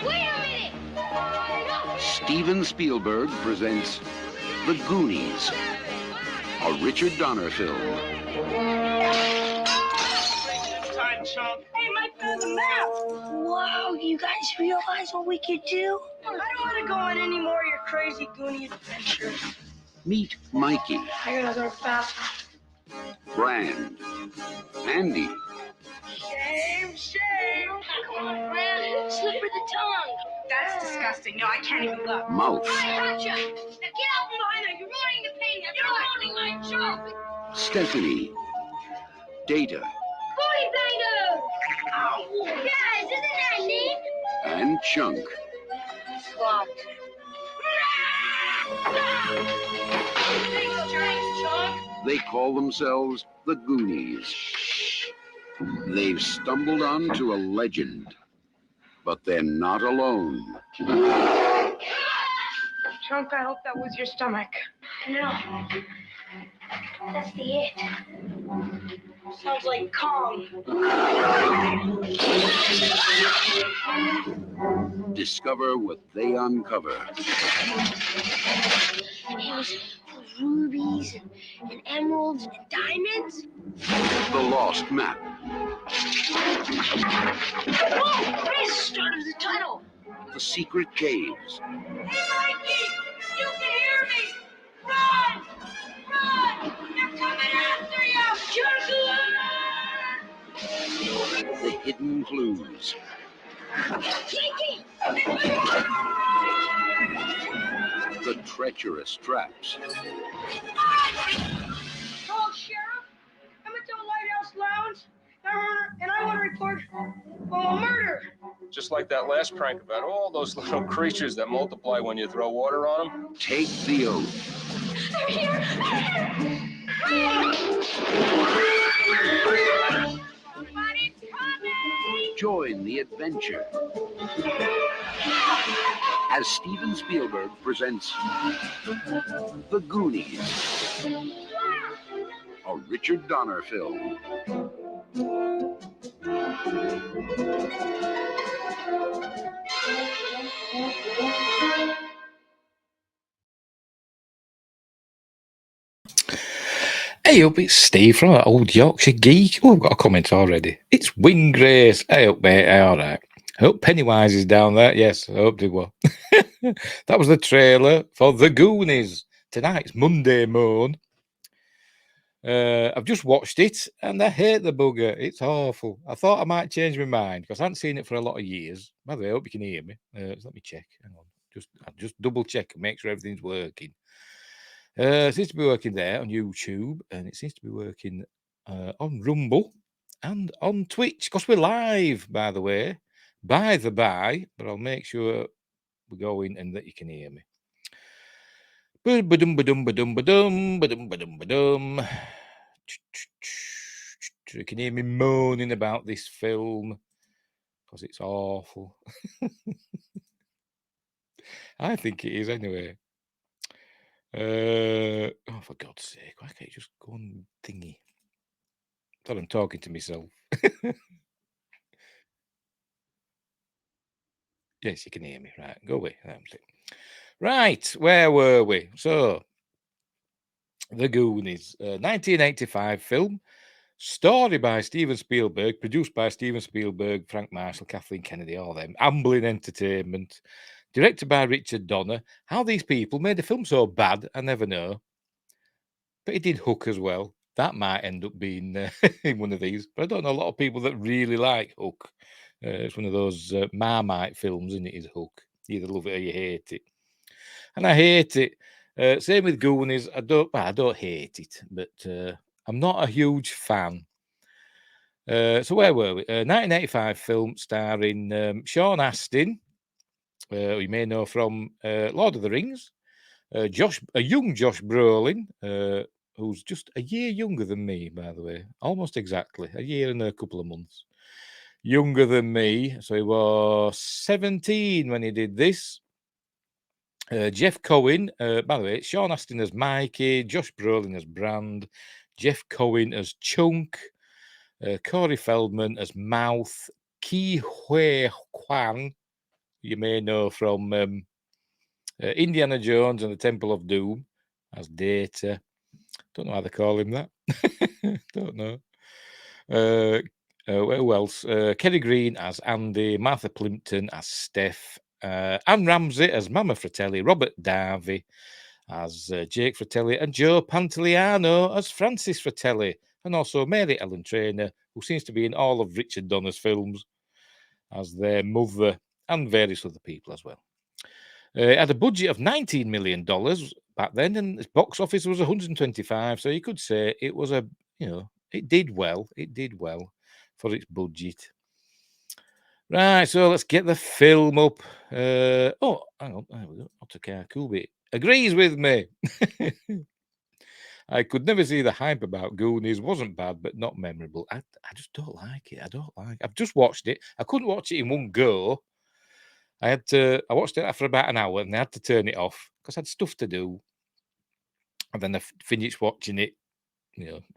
Wait a minute! Steven Spielberg presents The Goonies, a Richard Donner film. Time, chump. Hey, Mike found the map! Whoa, you guys realize what we could do? I don't want to go on any more of your crazy Goonie adventures. Meet Mikey, I gotta go fast. Brand, Andy, Shame. Come on, Brad. Slip her the tongue. That's disgusting. No, I can't even look. Mouse, I gotcha. Now get out from behind there. You're ruining the painting. You're ruining my job. Stephanie, Data, Booty banger. Ow. Guys, isn't that neat? and Chunk. Swamped. Thanks, Chunk. They call themselves the Goonies. They've stumbled onto a legend, but they're not alone. Chunk, I hope that was your stomach. No. That's the it. Sounds like Kong. Discover what they uncover. And it was rubies and emeralds and diamonds. The lost map. Oh, this is the start of the tunnel. The secret caves. Hey, Mikey! You can hear me! Run! Run! They're coming after you! Juggler! The hidden clues. Mikey! The treacherous traps. Hello, Sheriff. I'm at the Lighthouse Lounge, and I want to report a murder. Just like that last prank about all those little creatures that multiply when you throw water on them. Take the oath. They're here! Somebody's coming! Join the adventure as Steven Spielberg presents The Goonies, a Richard Donner film. Hey up, it's Steve from Old Yorkshire Geek. Oh, I've got a comment already. It's Wingrace. Hey up, mate. Hey, all right. Hope Pennywise is down there. Yes, I hope they were. That was the trailer for The Goonies. Tonight's Monday, Moan. I've just watched it and I hate the bugger. It's awful. I thought I might change my mind because I hadn't seen it for a lot of years. By the way, I hope you can hear me. So let me check. Hang on. I'll just double check and make sure everything's working. It seems to be working there on YouTube, and it seems to be working on Rumble and on Twitch, because we're live, by the way. By the by, but I'll make sure we go in and that you can hear me. Ba-dum, ba-dum, ba-dum, ba-dum, ba-dum, ba-dum, ba-dum. You can hear me moaning about this film, because it's awful. I think it is anyway. Oh, for God's sake, why can't you just go on thingy? Thought I'm talking to myself. Yes, you can hear me. Right, go away. Right, where were we? So, The Goonies, 1985 film, story by Steven Spielberg, produced by Steven Spielberg, Frank Marshall, Kathleen Kennedy, all them. Amblin Entertainment. Directed by Richard Donner. How these people made a film so bad, I never know. But it did Hook as well. That might end up being in one of these. But I don't know a lot of people that really like Hook. It's one of those Marmite films, isn't it? Is Hook. You either love it or you hate it. And I hate it. Same with Goonies. I don't hate it, but I'm not a huge fan. So where were we? 1985 film starring Sean Astin, who you may know from Lord of the Rings. A young Josh Brolin, who's just a year younger than me, by the way. Almost exactly. A year and a couple of months. Younger than me. So he was 17 when he did this. Jeff Cohen, by the way, Sean Astin as Mikey, Josh Brolin as Brand, Jeff Cohen as Chunk, Corey Feldman as Mouth, Ki Hui Klang, you may know from Indiana Jones and the Temple of Doom as Data. Don't know how they call him that. Don't know. Who else? Kerry Green as Andy, Martha Plimpton as Steph, Anne Ramsey as Mama Fratelli, Robert Darby as Jake Fratelli, and Joe Pantoliano as Francis Fratelli, and also Mary Ellen Trainor, who seems to be in all of Richard Donner's films as their mother, and various other people as well. It had a budget of $19 million back then, and its box office was 125. So you could say it was it did well. It did well for its budget. Right, so let's get the film up. Hang on, there we go. Ottokar Kubi agrees with me. I could never see the hype about Goonies. Wasn't bad, but not memorable. I just don't like it. I've just watched it. I couldn't watch it in one go. I watched it after about an hour, and I had to turn it off because I had stuff to do. And then I finished watching it,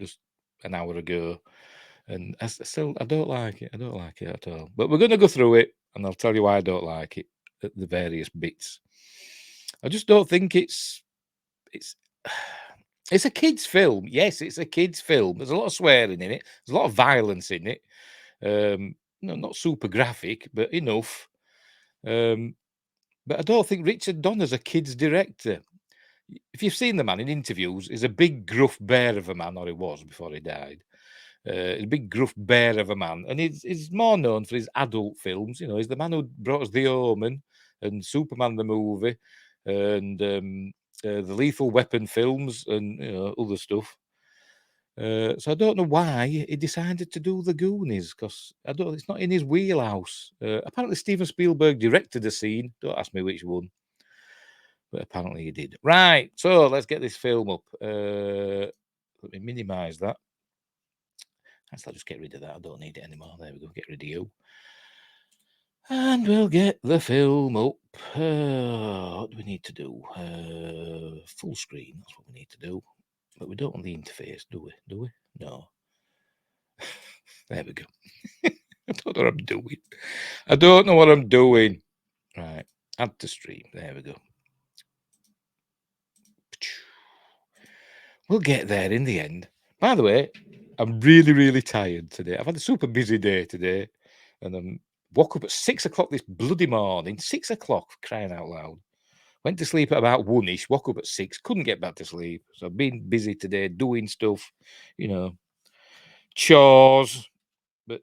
just an hour ago. And I don't like it. I don't like it at all. But we're going to go through it, and I'll tell you why I don't like it at the various bits. I just don't think it's a kid's film. Yes, it's a kid's film. There's a lot of swearing in it. There's a lot of violence in it. Not super graphic, but enough. But I don't think Richard Donner's a kid's director. If you've seen the man in interviews, he's a big gruff bear of a man, or he was before he died. A big gruff bear of a man, and he's more known for his adult films. He's the man who brought us The Omen and Superman the movie, and the Lethal Weapon films, and other stuff. So I don't know why he decided to do the Goonies, because it's not in his wheelhouse. Apparently Steven Spielberg directed the scene. Don't ask me which one, but apparently he did. Right, so let's get this film up. Let me minimize that. I'll just get rid of that. I don't need it anymore. There we go. Get rid of you. And we'll get the film up. What do we need to do? Full screen. That's what we need to do. But we don't want the interface, do we? Do we? No. There we go. I don't know what I'm doing. I don't know what I'm doing. Right. Add to stream. There we go. We'll get there in the end. By the way, I'm really, really tired today. I've had a super busy day today. And I woke up at 6 o'clock this bloody morning. 6 o'clock, crying out loud. Went to sleep at about 1-ish, woke up at 6, couldn't get back to sleep. So I've been busy today doing stuff, chores. But,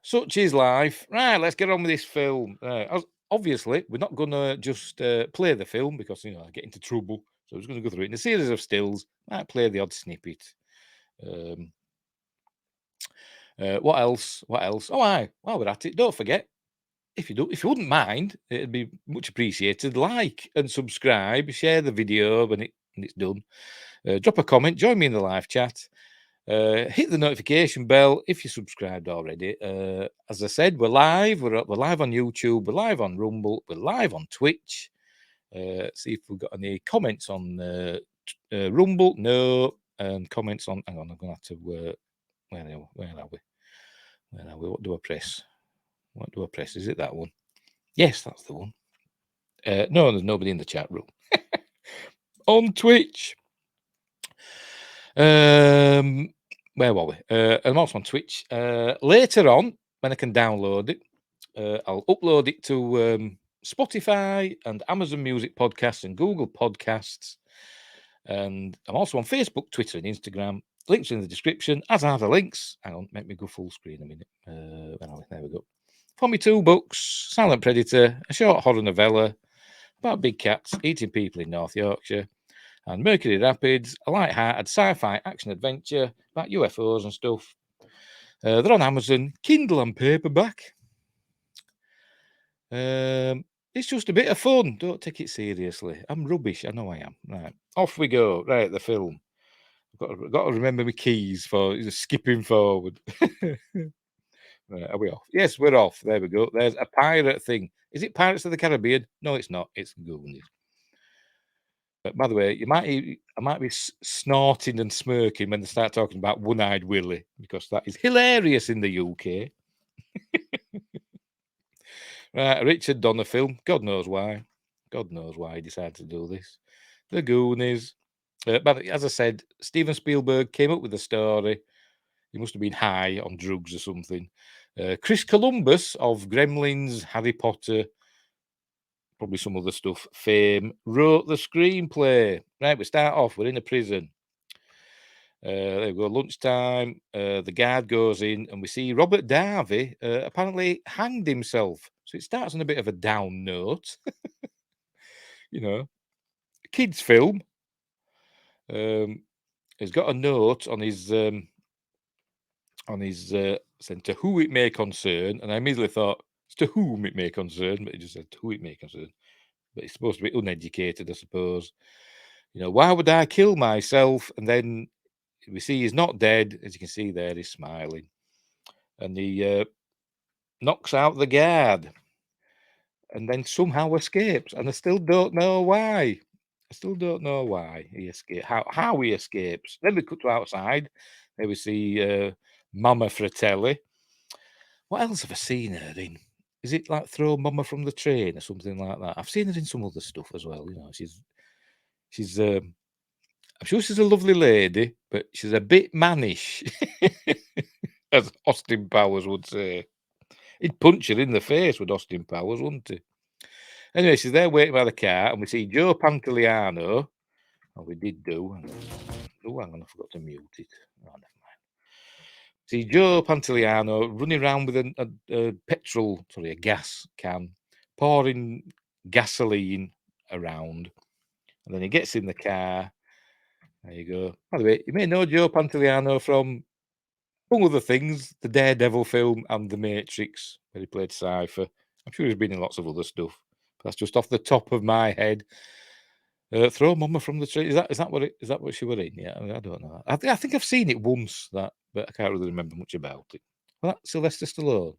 such is life. Right, let's get on with this film. Obviously, we're not going to just play the film because, I get into trouble. So I'm just going to go through it in a series of stills. Might play the odd snippet. What else? Oh, while we're at it, don't forget, if you wouldn't mind, it'd be much appreciated. Like and subscribe, share the video when it's done. Drop a comment, join me in the live chat. Hit the notification bell if you're subscribed already. As I said, we're live. We're live on YouTube. We're live on Rumble. We're live on Twitch. See if we've got any comments on Rumble. No. And comments on. Hang on, I'm going to have to. Where are we? What do I press? Is it that one? Yes, that's the one. No, there's nobody in the chat room. On Twitch. Where were we? I'm also on Twitch. Later on, when I can download it, I'll upload it to Spotify and Amazon Music Podcasts and Google Podcasts. And I'm also on Facebook, Twitter, and Instagram. Links in the description, as are the links. Hang on, make me go full screen a minute. There we go. For me, 2 books: Silent Predator, a short horror novella about big cats eating people in North Yorkshire, and Mercury Rapids, a light-hearted sci-fi action adventure about UFOs and stuff. They're on Amazon, Kindle and paperback. It's just a bit of fun. Don't take it seriously. I'm rubbish. I know I am. Right, off we go. Right, the film. I've got to remember my keys for skipping forward. Right, are we off? Yes, we're off. There we go. There's a pirate thing. Is it Pirates of the Caribbean? No, it's not. It's Goonies. But by the way, I might be snorting and smirking when they start talking about One-Eyed Willie, because that is hilarious in the UK. Right, Richard Donner film. God knows why. God knows why he decided to do this. The Goonies. But as I said, Steven Spielberg came up with the story. He must have been high on drugs or something. Chris Columbus of Gremlins, Harry Potter, probably some other stuff, fame, wrote the screenplay. Right, we start off, we're in a prison. There we go, lunchtime. The guard goes in and we see Robert Darby apparently hanged himself. So it starts on a bit of a down note. You know, kids' film. He's got a note on his saying to who it may concern, and I immediately thought it's to whom it may concern, but he just said to who it may concern. But he's supposed to be uneducated, I suppose. You know, why would I kill myself? And then we see he's not dead, as you can see there, he's smiling, and he knocks out the guard, and then somehow escapes, and I still don't know why. I still don't know why he escaped. How he escapes. Then we cut to outside. There we see Mama Fratelli. What else have I seen her in? Is it like Throw Mama from the Train or something like that? I've seen her in some other stuff as well. You know, she's I'm sure she's a lovely lady, but she's a bit mannish, as Austin Powers would say. He'd punch her in the face with Austin Powers, wouldn't he? Anyway, she's there waiting by the car, and we see Joe Pantoliano. Oh, we did do. Oh, hang on, I forgot to mute it. Oh, never mind. See Joe Pantoliano running around with a gas can, pouring gasoline around. And then he gets in the car. There you go. By the way, you may know Joe Pantoliano from, among other things, the Daredevil film and The Matrix, where he played Cypher. I'm sure he's been in lots of other stuff. But that's just off the top of my head. Throw Mama from the Tree. Is that what she were in? Yeah, I don't know. I think I've seen it once, but I can't really remember much about it. Was that Sylvester Stallone?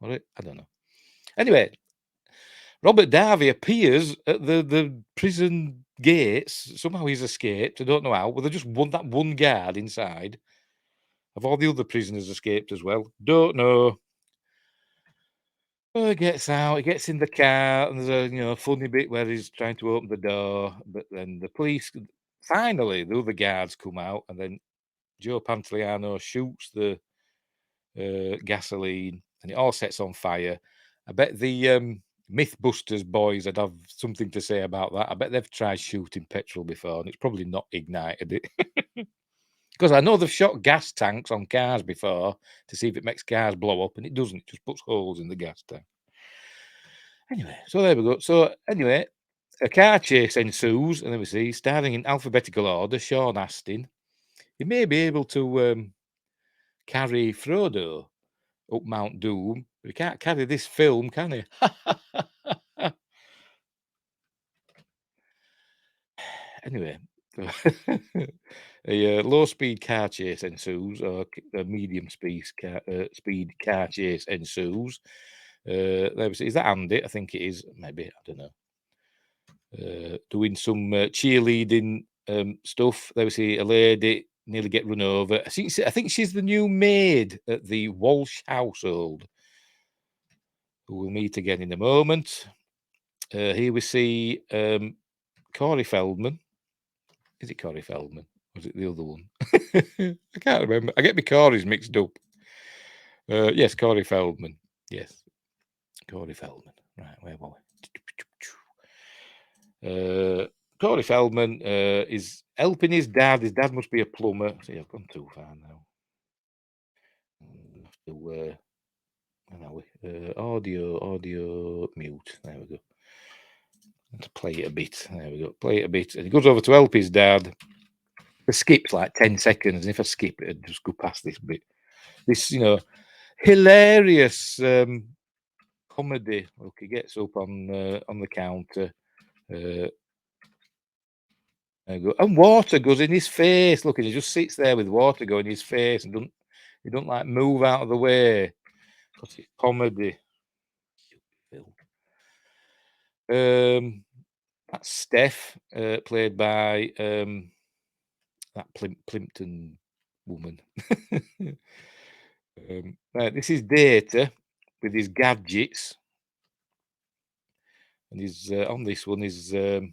Was it? I don't know. Anyway, Robert Darby appears at the prison gates. Somehow he's escaped. I don't know how. Well, they just that one guard inside. Have all the other prisoners escaped as well? Don't know. He gets out, he gets in the car, and there's a funny bit where he's trying to open the door, but then the police finally the other guards come out, and then Joe Pantoliano shoots the gasoline, and it all sets on fire. I bet the Mythbusters boys would have something to say about that. I bet they've tried shooting petrol before, and it's probably not ignited it. Because I know they've shot gas tanks on cars before to see if it makes cars blow up, and it doesn't. It just puts holes in the gas tank. Anyway, so there we go. So anyway, a car chase ensues, and then we see, starting in alphabetical order, Sean Astin. He may be able to carry Frodo up Mount Doom, but he can't carry this film, can he? Anyway, a low-speed car chase ensues, or a medium-speed car chase ensues. There we see. Is that Andy? I think it is. Maybe, I don't know. Doing some cheerleading stuff. There we see a lady nearly get run over. I think she's the new maid at the Walsh household, who we'll meet again in a moment. Here we see Corey Feldman. Is it Corey Feldman? Was it the other one? I can't remember. I get my Corey's mixed up. Yes, Corey Feldman. Yes, Corey Feldman. Right, where were we? Corey Feldman is helping his dad. His dad must be a plumber. See, I've gone too far now. Have to, where are we? Audio, mute. There we go. To play it a bit. There we go. Play it a bit. And he goes over to help his dad. It skips like 10 seconds. And if I skip it, I'd just go past this bit. This, hilarious comedy. Look, he gets up on the counter. And water goes in his face. Look, he just sits there with water going in his face and he don't like move out of the way. Because it's comedy. That's Steph, played by that Plimpton woman. Right, this is Data with his gadgets. and he's on this one. He's here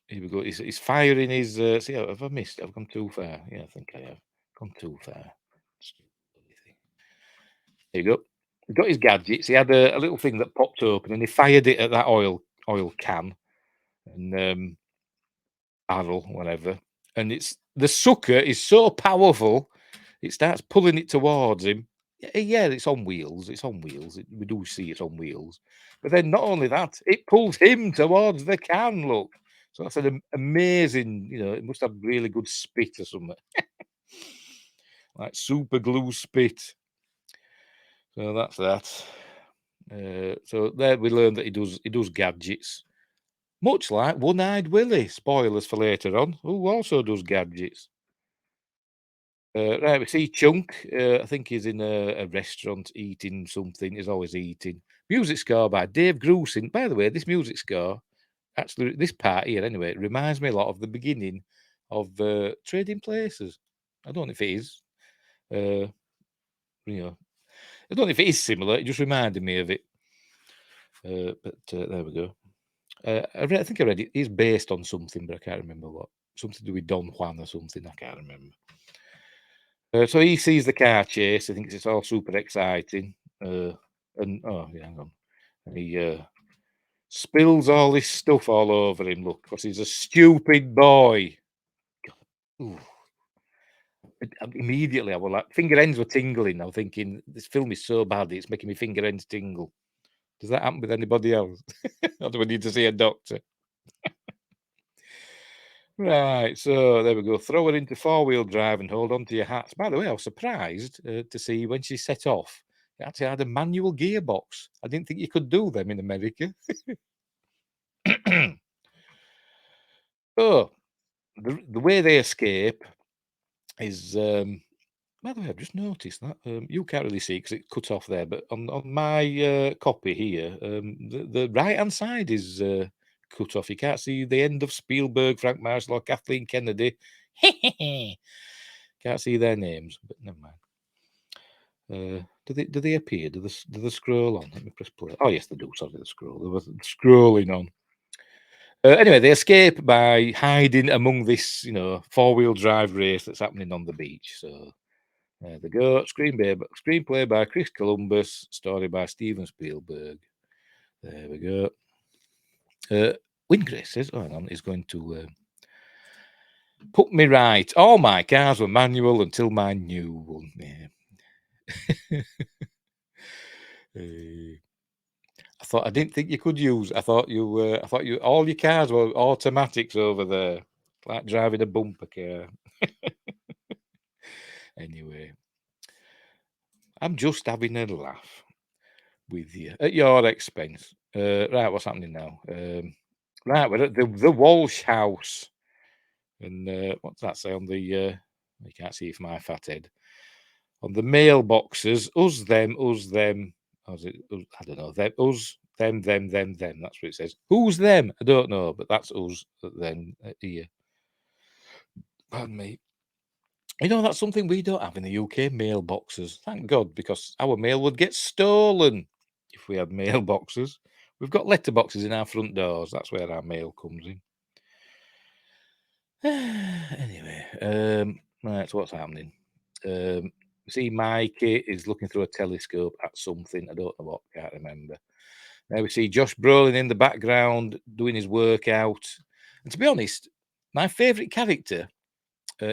we go. He's firing his. See, have I missed? I've gone too far. Yeah, I think I have gone too far. There you go. He got his gadgets. He had a little thing that popped open, and he fired it at that oil can and barrel, whatever. And it's the sucker is so powerful, it starts pulling it towards him. Yeah, it's on wheels. It's on wheels. We do see it's on wheels. But then not only that, it pulls him towards the can. Look, so that's an amazing. It must have really good spit or something, like super glue spit. So that's that. So there we learned that he does gadgets, much like One-Eyed Willie. Spoilers for later on, who also does gadgets. Right, we see Chunk. I think he's in a restaurant eating something. He's always eating. Music score by Dave Grusin. By the way, this music score, actually, this part here anyway, reminds me a lot of the beginning of Trading Places. I don't know if it is. I don't know if it is similar. It just reminded me of it. But there we go. I think I read it. It's based on something, but I can't remember what. Something to do with Don Juan or something. I can't remember. So he sees the car chase. He thinks it's all super exciting. And oh yeah, hang on. And he spills all this stuff all over him. Look, because he's a stupid boy. Ooh. Immediately, I was like, finger ends were tingling. I was thinking, this film is so bad, it's making me finger ends tingle. Does that happen with anybody else? Or do we need to see a doctor? Right, so there we go. Throw her into four-wheel drive and hold on to your hats. By the way, I was surprised to see when she set off, it actually had a manual gearbox. I didn't think you could do them in America. Oh, the way they escape is, by the way, I've just noticed that. You can't really see because it's cut off there, but on my copy here, the right-hand side is cut off. You can't see the end of Spielberg, Frank Marshall, or Kathleen Kennedy. Can't see their names, but never mind. Do they appear? Do they scroll on? Let me press play. Oh yes, they do. Sorry, they scroll. They were scrolling on. Anyway, they escape by hiding among this, four-wheel drive race that's happening on the beach. So there they go. Screenplay by Chris Columbus. Story by Steven Spielberg. There we go. Wingray says, "Oh, hang on, he's going to put me right. All my cars were manual until my new one." Yeah. I didn't think you could use. I thought you all your cars were automatics over there, like driving a bumper car. Anyway, I'm just having a laugh with you at your expense. Right, what's happening now? Right, we're at the Walsh house, and what's that say on the? You can't see it from my fat head. On the mailboxes, us, them. How's it? I don't know. Them, us, them. That's what it says. Who's them? I don't know, but that's us. Then here. Pardon me. That's something we don't have in the UK. Mailboxes. Thank God, because our mail would get stolen if we had mailboxes. We've got letterboxes in our front doors. That's where our mail comes in. Anyway, right. So what's happening? See, Mikey is looking through a telescope at something. I don't know what. Can't remember. Now we see Josh Brolin in the background doing his workout. And to be honest, my favourite character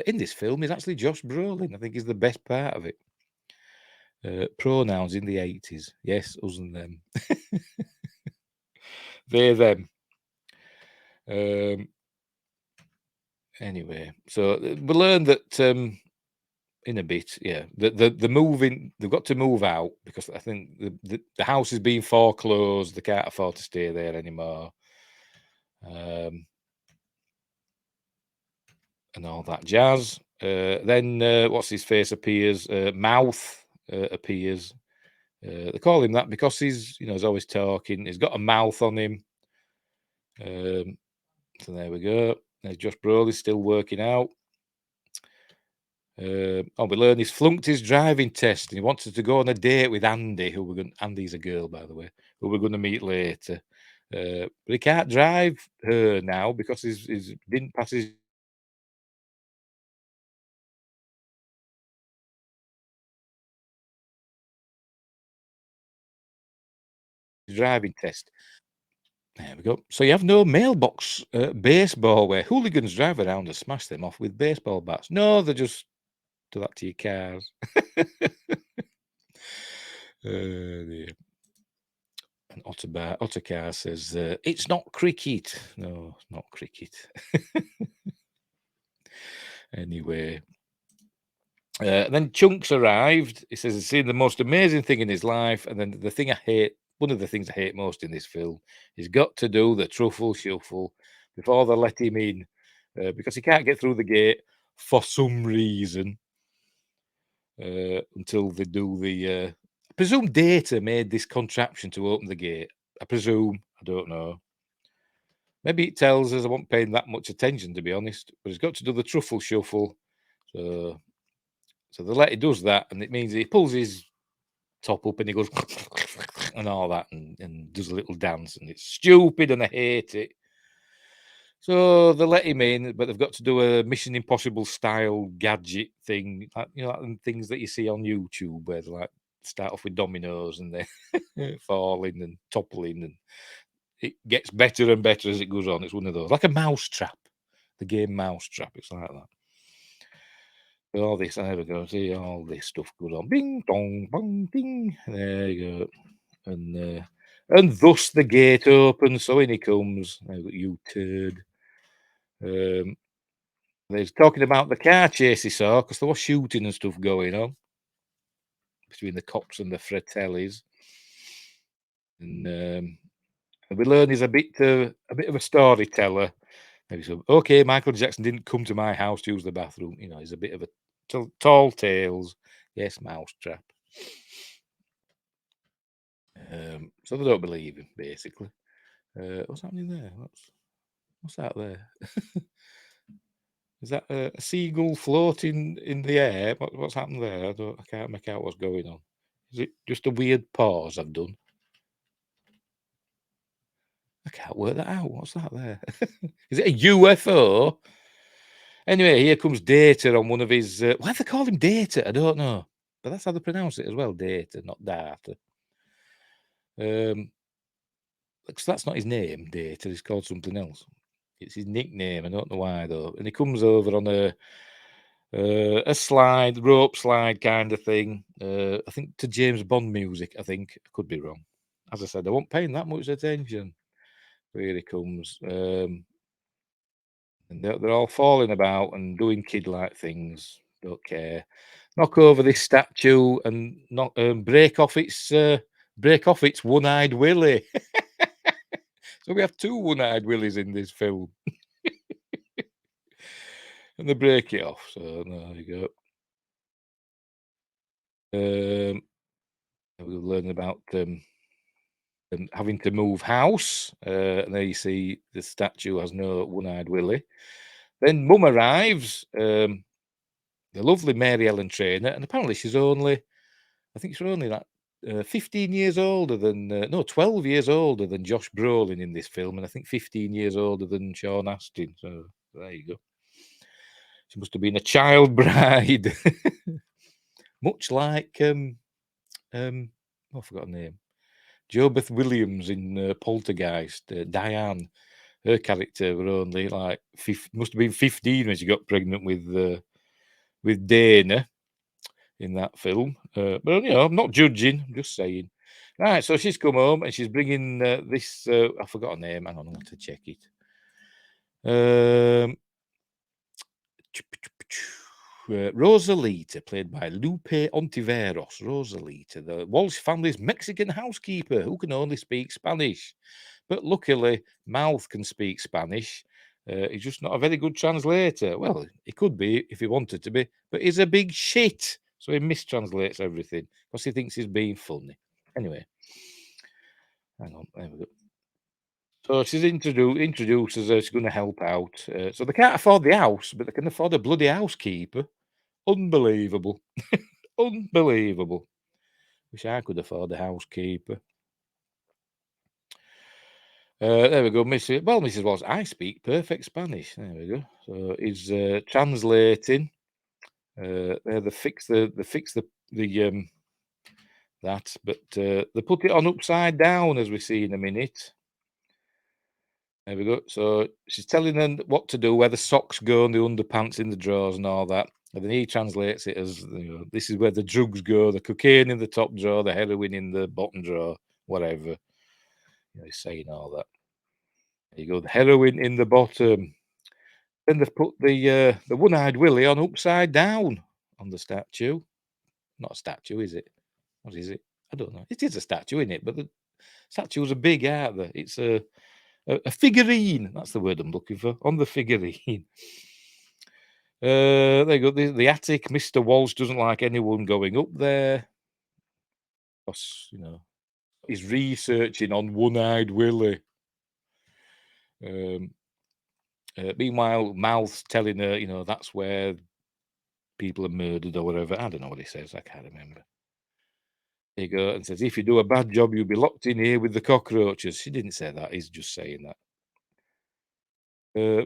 in this film is actually Josh Brolin. I think he's the best part of it. Pronouns in the 80s. Yes, us and them. They, them. Anyway, so we learned that in a bit, yeah, the moving, they've got to move out because I think the house is being foreclosed. They can't afford to stay there anymore. And all that jazz. Then what's his face appears. Mouth appears. They call him that because he's always talking. He's got a mouth on him. So there we go. There's Josh Brolin still working out. We learn he's flunked his driving test and he wanted to go on a date with Andy, Andy's a girl, by the way, who we're going to meet later. But he can't drive her now because he's didn't pass his driving test. There we go. So you have no mailbox baseball where hooligans drive around and smash them off with baseball bats. No, they just do that to your cars. Dear. And Ottercar says, it's not cricket. No, it's not cricket. Anyway. Then Chunks arrived. He says he's seen the most amazing thing in his life. And then the thing I hate, one of the things I hate most in this film, he's got to do the truffle shuffle before they let him in because he can't get through the gate for some reason until they do the. I presume Data made this contraption to open the gate. I presume. I don't know. Maybe it tells us I wasn't paying that much attention, to be honest. But he's got to do the truffle shuffle. So the letter does that, and it means he pulls his top up and he goes and all that and does a little dance, and it's stupid and I hate it. So they let him in, but they've got to do a Mission Impossible style gadget thing, like, like things that you see on YouTube where they like start off with dominoes and they're falling and toppling, and it gets better and better as it goes on. It's one of those, like a mousetrap, the game Mousetrap. It's like that. All this, there we go. See all this stuff goes on. Bing, dong, bong, ding. There you go. And thus the gate opens. So in he comes. You turd. They're talking about the car chase he saw because there was shooting and stuff going on between the cops and the Fratellis. And we learn he's a bit of a storyteller. Maybe so. Okay, Michael Jackson didn't come to my house to use the bathroom. He's a bit of a tall tales. Yes, Mousetrap. So they don't believe him, basically. What's happening there? What's that there? Is that a seagull floating in the air? What's happened there? I can't make out what's going on. Is it just a weird pause I've done? I can't work that out. What's that there? Is it a UFO? Anyway, here comes Data on one of his. Why do they call him Data? I don't know. But that's how they pronounce it as well, Data, not Data. Because that's not his name, Data. He's called something else. It's his nickname. I don't know why though. And he comes over on a rope slide kind of thing. I think to James Bond music. I think I could be wrong. As I said, I wasn't paying that much attention. But here he comes. And they're all falling about and doing kid-like things. Don't care. Knock over this statue and break off its one-eyed Willie. So we have two one-eyed Willies in this film. And they break it off. So there you go. We're learning about having to move house. And there you see the statue has no one-eyed Willie. Then Mum arrives. The lovely Mary Ellen Trainor, and apparently she's only, I think she's only like 15 years older than, 12 years older than Josh Brolin in this film, and I think 15 years older than Sean Astin. So there you go. She must have been a child bride, much like I forgot her name, JoBeth Williams in Poltergeist. Diane, her character were only like must have been 15 when she got pregnant with Dana in that film. But I'm not judging, I'm just saying. Right, so she's come home and she's bringing this. I forgot her name. Hang on, I want to check it. Rosalita, played by Lupe Ontiveros. Rosalita, the Walsh family's Mexican housekeeper who can only speak Spanish. But luckily, Mouth can speak Spanish. He's just not a very good translator. Well, he could be if he wanted to be, but he's a big shit. So he mistranslates everything because he thinks he's being funny. Anyway, hang on, there we go. So she's introduces her, she's going to help out. So they can't afford the house, but they can afford a bloody housekeeper. Unbelievable. Unbelievable. Wish I could afford a housekeeper. There we go, Mrs. Well, Mrs. Walsh, I speak perfect Spanish. There we go. So he's translating. They fix the that, but they put it on upside down, as we see in a minute. There we go. So she's telling them what to do, where the socks go and the underpants in the drawers and all that. And then he translates it as, this is where the drugs go, the cocaine in the top drawer, the heroin in the bottom drawer, whatever. He's saying all that. There you go, the heroin in the bottom. Then they've put the one-eyed Willie on upside down on the statue. Not a statue, is it? What is it? I don't know. It is a statue, isn't it? But the statues are big, aren't they? It's a figurine. That's the word I'm looking for. On the figurine. There you go. The attic. Mr. Walsh doesn't like anyone going up there. Because, he's researching on one-eyed Willie. Meanwhile, Mouth's telling her, that's where people are murdered or whatever. I don't know what he says. I can't remember. There you go. And says, if you do a bad job, you'll be locked in here with the cockroaches. She didn't say that. He's just saying that.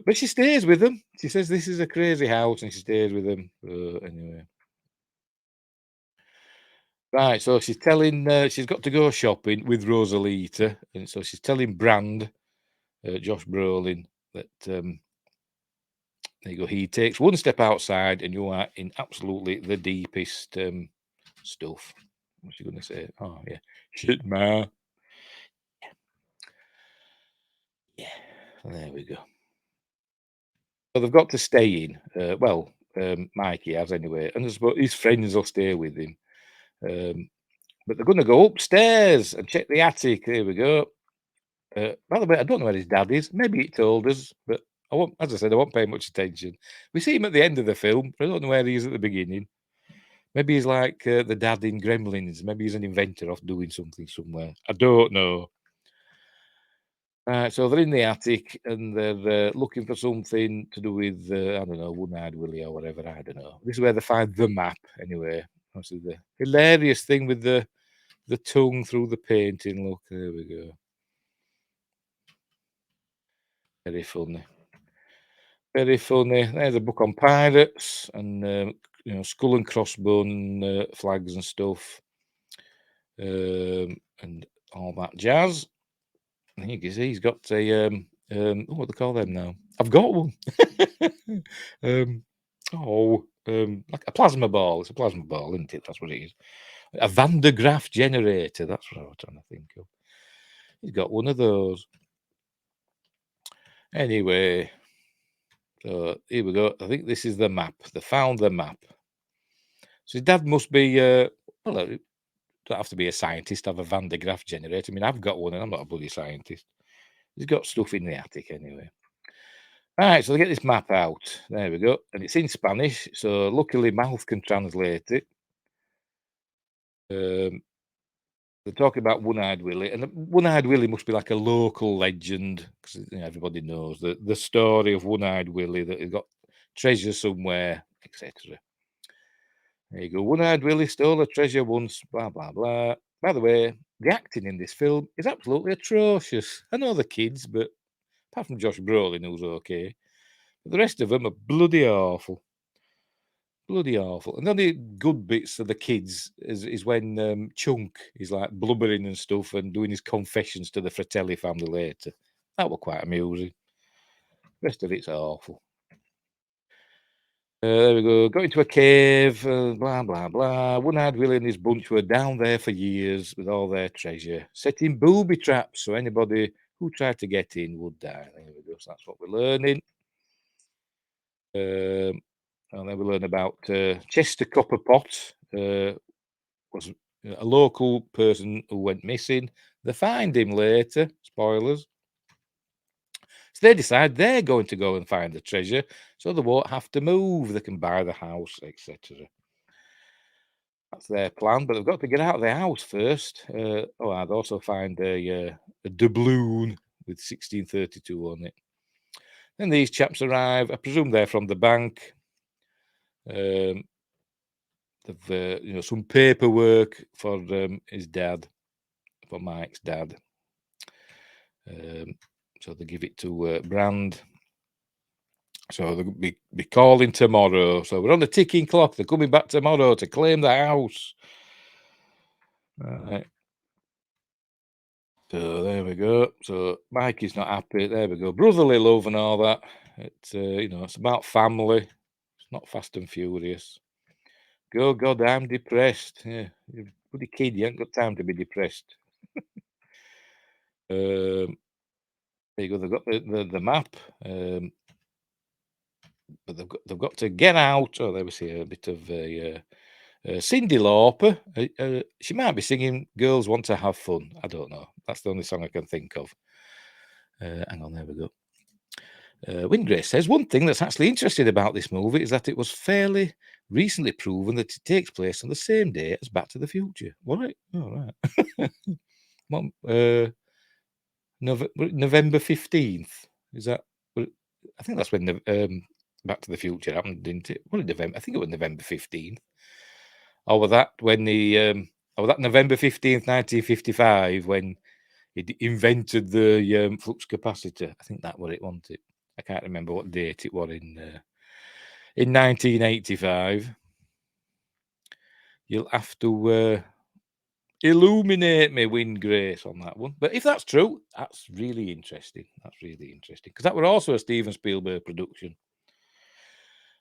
But she stays with them. She says this is a crazy house, and she stays with them. Anyway. Right, so she's telling, she's got to go shopping with Rosalita. And so she's telling Brand, Josh Brolin, that there you go, he takes one step outside and you are in absolutely the deepest stuff. What's she going to say? Oh, yeah. Shit, ma. Yeah, there we go. So they've got to stay in. Mikey has anyway. And I suppose his friends will stay with him. But they're going to go upstairs and check the attic. There we go. By the way, I don't know where his dad is. Maybe he told us, but as I said, I won't pay much attention. We see him at the end of the film, but I don't know where he is at the beginning. Maybe he's like the dad in Gremlins. Maybe he's an inventor off doing something somewhere. I don't know. So they're in the attic and they're looking for something to do with, I don't know, one-eyed Willie or whatever. I don't know. This is where they find the map, anyway. This is the hilarious thing with the tongue through the painting. Look, there we go. Very funny. Very funny. There's a book on pirates and skull and crossbone flags and stuff, and all that jazz. I think he's got a what do they call them now? I've got one. Like a plasma ball. It's a plasma ball, isn't it? That's what it is. A Van de Graaff generator. That's what I was trying to think of. He's got one of those. Anyway, so here we go. I think this is the map. They found the map. So his dad must be, don't have to be a scientist to have a Van de Graaff generator. I mean, I've got one and I'm not a bloody scientist. He's got stuff in the attic anyway. All right, so they get this map out. There we go. And it's in Spanish. So luckily, Mouth can translate it. They're talking about One-Eyed Willie. And One-Eyed Willie must be like a local legend because everybody knows the story of One-Eyed Willie, that he's got treasure somewhere, etc. There you go. One-Eyed Willie stole a treasure once, blah, blah, blah. By the way, the acting in this film is absolutely atrocious. I know the kids, but apart from Josh Brolin, who's okay, but the rest of them are bloody awful. Bloody awful. And the only good bits of the kids is when Chunk is like blubbering and stuff and doing his confessions to the Fratelli family later. That was quite amusing. The rest of it's awful. There we go. Got into a cave, blah, blah, blah. One-Eyed Willie and his bunch were down there for years with all their treasure, setting booby traps so anybody who tried to get in would die. There we go. So that's what we're learning. And then we learn about Chester Copperpot, was a local person who went missing. They find him later. Spoilers. So they decide they're going to go and find the treasure, so they won't have to move. They can buy the house, etc. That's their plan, but they've got to get out of the house first. I'd also find a doubloon with 1632 on it. Then these chaps arrive. I presume they're from the bank. They've some paperwork for his dad, for Mike's dad. So they give it to Brand. So they'll be calling tomorrow. So we're on the ticking clock. They're coming back tomorrow to claim the house. Right. So there we go. So Mike is not happy. There we go. Brotherly love and all that. It's it's about family. It's not Fast and Furious. Go, God, I'm depressed. Yeah, you're a bloody kid. You ain't got time to be depressed. There you go. They've got the map. But they've got to get out. Oh, there we see a bit of Cyndi Lauper. She might be singing "Girls Want to Have Fun." I don't know. That's the only song I can think of. Hang on, there we go. Windgrace says one thing that's actually interesting about this movie is that it was fairly recently proven that it takes place on the same day as Back to the Future. What? Oh, right. November 15th. Is that? I think that's when Back to the Future happened, didn't it? Well, November. I think it was November 15th. Or was that when or was that November 15th, 1955, when he invented the flux capacitor? I think that what it wanted. I can't remember what date it was in 1985. You'll have to illuminate me, Windgrace, on that one. But if that's true, that's really interesting. That's really interesting because that was also a Steven Spielberg production.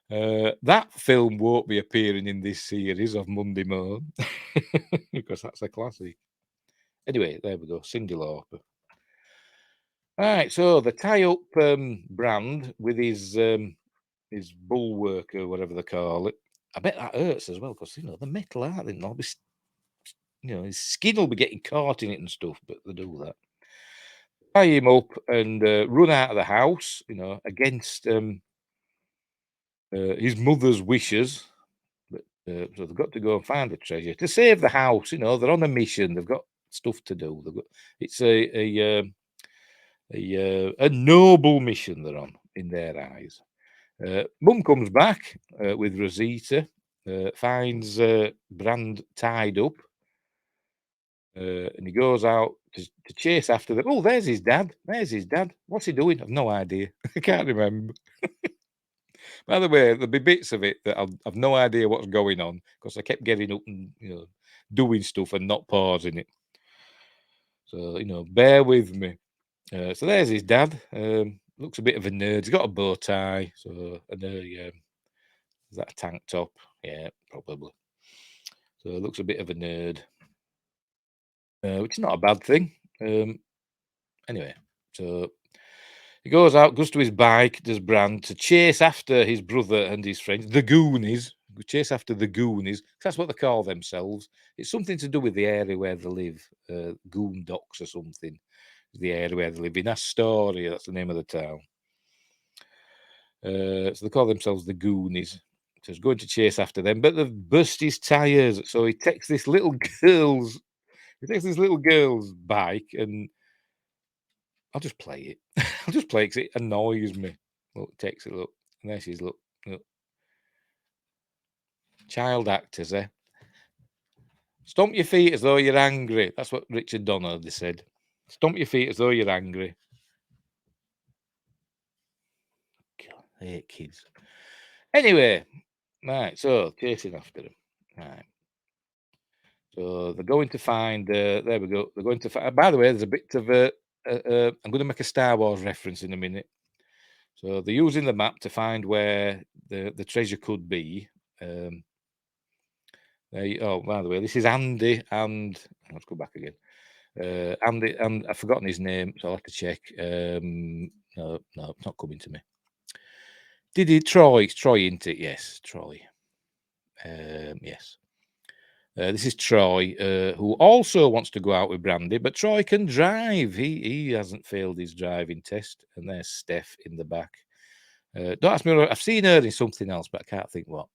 That film won't be appearing in this series of Monday Moan because that's a classic. Anyway, there we go. Cyndi Lauper. Right, so the tie-up Brand with his bulwark or whatever they call it. I bet that hurts as well because the metal, aren't they? They'll be, his skin will be getting caught in it and stuff. But they do that. Tie him up and run out of the house. Against his mother's wishes. But, so they've got to go and find the treasure to save the house. They're on a mission. They've got stuff to do. It's a noble mission they're on in their eyes. Mum comes back with Rosita, finds Brand tied up, and he goes out to chase after them. Oh, there's his dad. What's he doing? I've no idea. I can't remember. By the way, there'll be bits of it that I've no idea what's going on because I kept getting up and doing stuff and not pausing it. So bear with me. So there's his dad. Looks a bit of a nerd. He's got a bow tie. So is that a tank top? Yeah, probably. So looks a bit of a nerd, which is not a bad thing. Anyway, so he goes out, goes to his bike, does Brand to chase after his brother and his friends, the Goonies. We chase after the Goonies. That's what they call themselves. It's something to do with the area where they live, Goon Docks or something. The area where they live in Astoria. That's the name of the town. So they call themselves the Goonies. So he's going to chase after them, but they've burst his tires. So he takes this little girl's bike, and I'll just play it. I'll just play it because it annoys me. Look, takes it. Look, and there she's. Look. Child actors, eh? Stomp your feet as though you're angry. That's what Richard Donner said. Stomp your feet as though you're angry. God, I hate kids. Anyway, right. So chasing after them. Right. So they're going to find. There we go. They're going to find. By the way, there's a bit of a. I'm going to make a Star Wars reference in a minute. So they're using the map to find where the treasure could be. By the way, this is Andy and let's go back again. Andy and I've forgotten his name, so I'll have to check. No, it's not coming to me. Did he Troy? It's Troy, isn't it? Yes, Troy. Yes. This is Troy, who also wants to go out with Brandy, but Troy can drive. He hasn't failed his driving test. And there's Steph in the back. Don't ask me. I've seen her in something else, but I can't think what.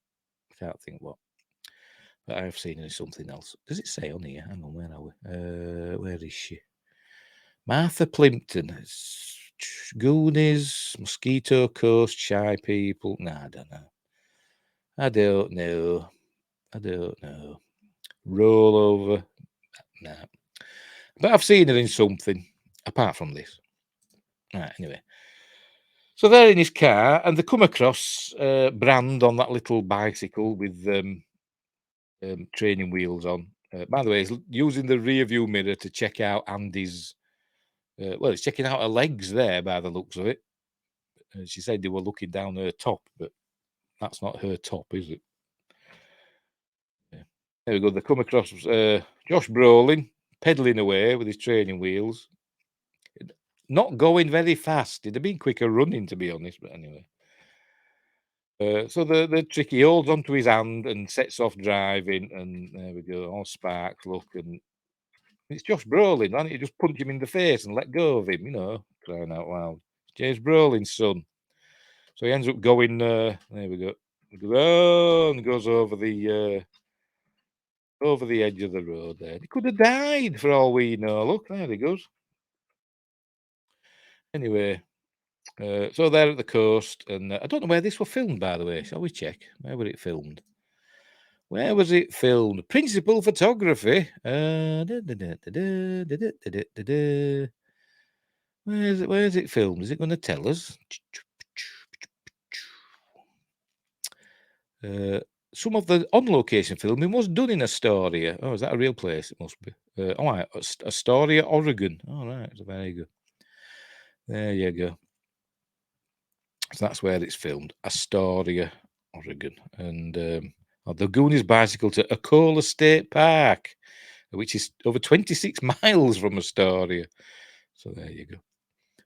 But I've seen her in something else. Does it say on here? Hang on, where are we? Where is she? Martha Plimpton. Goonies, Mosquito Coast, Shy People. Nah, I don't know. Rollover. Nah. But I've seen her in something. apart from this. Right, anyway. So they're in his car, and they come across Brand on that little bicycle with training wheels on. By the way, he's using the rear view mirror to check out Andy's. Well, he's checking out her legs there by the looks of it. She said they were looking down her top, but that's not her top, is it? Yeah. There we go. They come across Josh Brolin pedaling away with his training wheels. Not going very fast. It'd have been quicker running, to be honest, but anyway. So the tricky holds onto his hand and sets off driving, and there we go. All sparks, look, and it's Josh Brolin, man. You just punch him in the face and let go of him, you know, crying out loud. It's James Brolin's son. So he ends up going. There we go. And goes over the edge of the road. There, he could have died for all we know. Look, there he goes. Anyway. So they're at the coast, and I don't know where this was filmed, by the way. Shall we check? Where was it filmed? Where was it filmed? Principal photography. Where is it filmed? Is it going to tell us? Some of the on-location filming was done in Astoria. Oh, is that a real place? It must be. Astoria, Oregon. All right, so there you go. There you go. So that's where it's filmed, Astoria, Oregon. And the Goonies bicycle to Akola State Park, which is over 26 miles from Astoria. So there you go.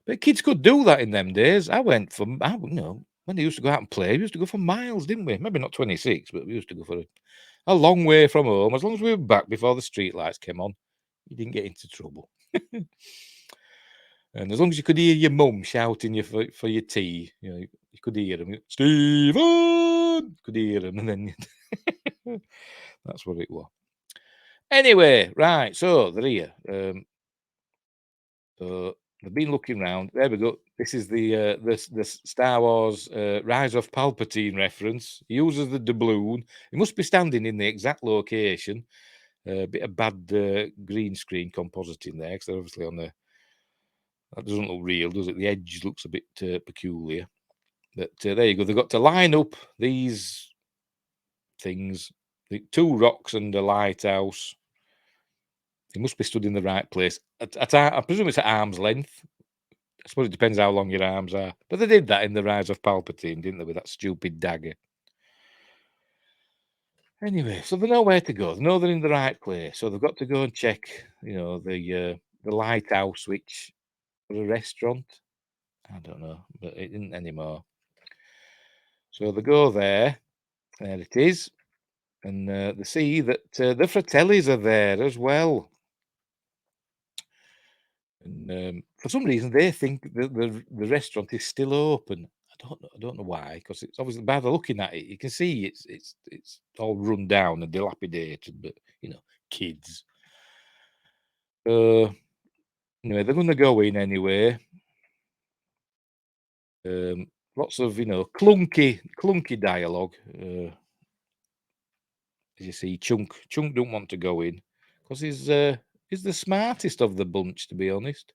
But kids could do that in them days. When they used to go out and play, we used to go for miles, didn't we? Maybe not 26, but we used to go for a long way from home. As long as we were back before the street lights came on, you didn't get into trouble. And as long as you could hear your mum shouting you for your tea, you know, you could hear them. Stephen! Could hear them, and then that's what it was. Anyway, right, so they're here. So they've been looking around. There we go. This is the Star Wars Rise of Palpatine reference. He uses the doubloon. He must be standing in the exact location. A bit of bad green screen compositing there, because they're obviously on the. That doesn't look real, does it? The edge looks a bit peculiar. But there you go. They've got to line up these things. The two rocks and a lighthouse. He must be stood in the right place. I presume it's at arm's length. I suppose it depends how long your arms are. But they did that in the Rise of Palpatine, didn't they, with that stupid dagger? Anyway, so they know where to go. They know they're in the right place. So they've got to go and check, you know, the lighthouse, which was a restaurant. I don't know, but it isn't anymore. So they go there. There it is. And they see that the Fratellis are there as well. And for some reason, they think that the restaurant is still open. I don't know why, because it's obviously by the looking at it, you can see it's all run down and dilapidated. But you know, kids. Anyway, they're going to go in anyway. Lots of clunky dialogue. As you see, Chunk don't want to go in because he's the smartest of the bunch, to be honest.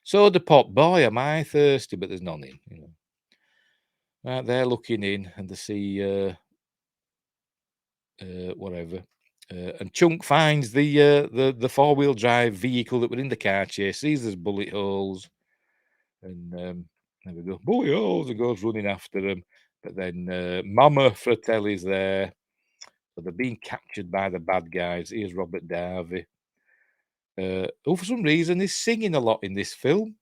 So the Pop, boy, am I thirsty, but there's none in. You know. Right, they're looking in and they see whatever. And Chunk finds the 4-wheel drive vehicle that were in the car chase, sees there's bullet holes, and there we go, bullet holes, and goes running after them. But then Mama Fratelli's there. So they're being captured by the bad guys. Here's Robert Darby, who for some reason is singing a lot in this film.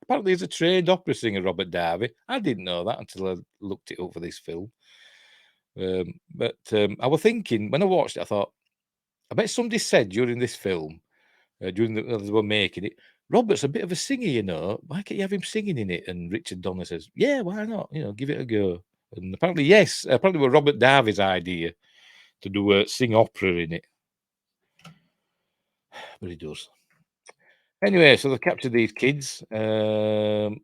Apparently, he's a trained opera singer, Robert Darby. I didn't know that until I looked it up for this film. But I was thinking, when I watched it, I thought, I bet somebody said during this film, as they were making it, Robert's a bit of a singer, you know. Why can't you have him singing in it? And Richard Donner says, yeah, why not? You know, give it a go. And apparently, yes, apparently it was Robert Darby's idea to do sing opera in it. But he does. Anyway, so they've captured these kids. And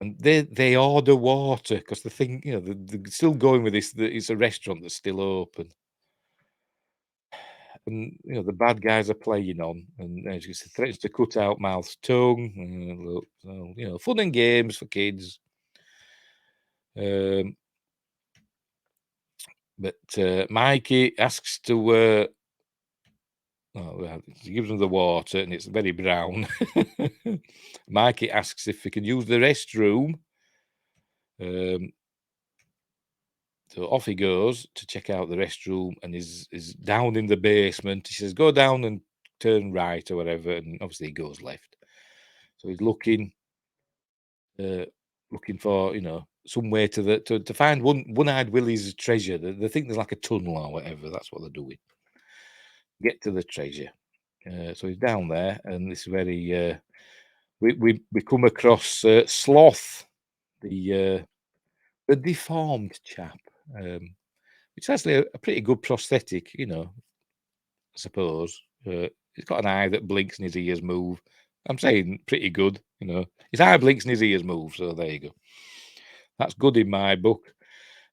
they order water because they think, they're still going with this. It's a restaurant that's still open. and the bad guys are playing on, and as you say, threatens to cut out Mouth's tongue. Look, so, fun and games for kids. But Mikey asks to. He gives them the water, and it's very brown. Mikey asks if he can use the restroom. So off he goes to check out the restroom, and is down in the basement. He says, "Go down and turn right or whatever," and obviously he goes left. So he's looking for somewhere to find one-eyed Willie's treasure. They think there's like a tunnel or whatever. That's what they're doing. Get to the treasure. So he's down there, and this is where we come across Sloth, the deformed chap. It's actually a pretty good prosthetic, I suppose. He's got an eye that blinks and his ears move. I'm saying pretty good, His eye blinks and his ears move, so there you go. That's good in my book.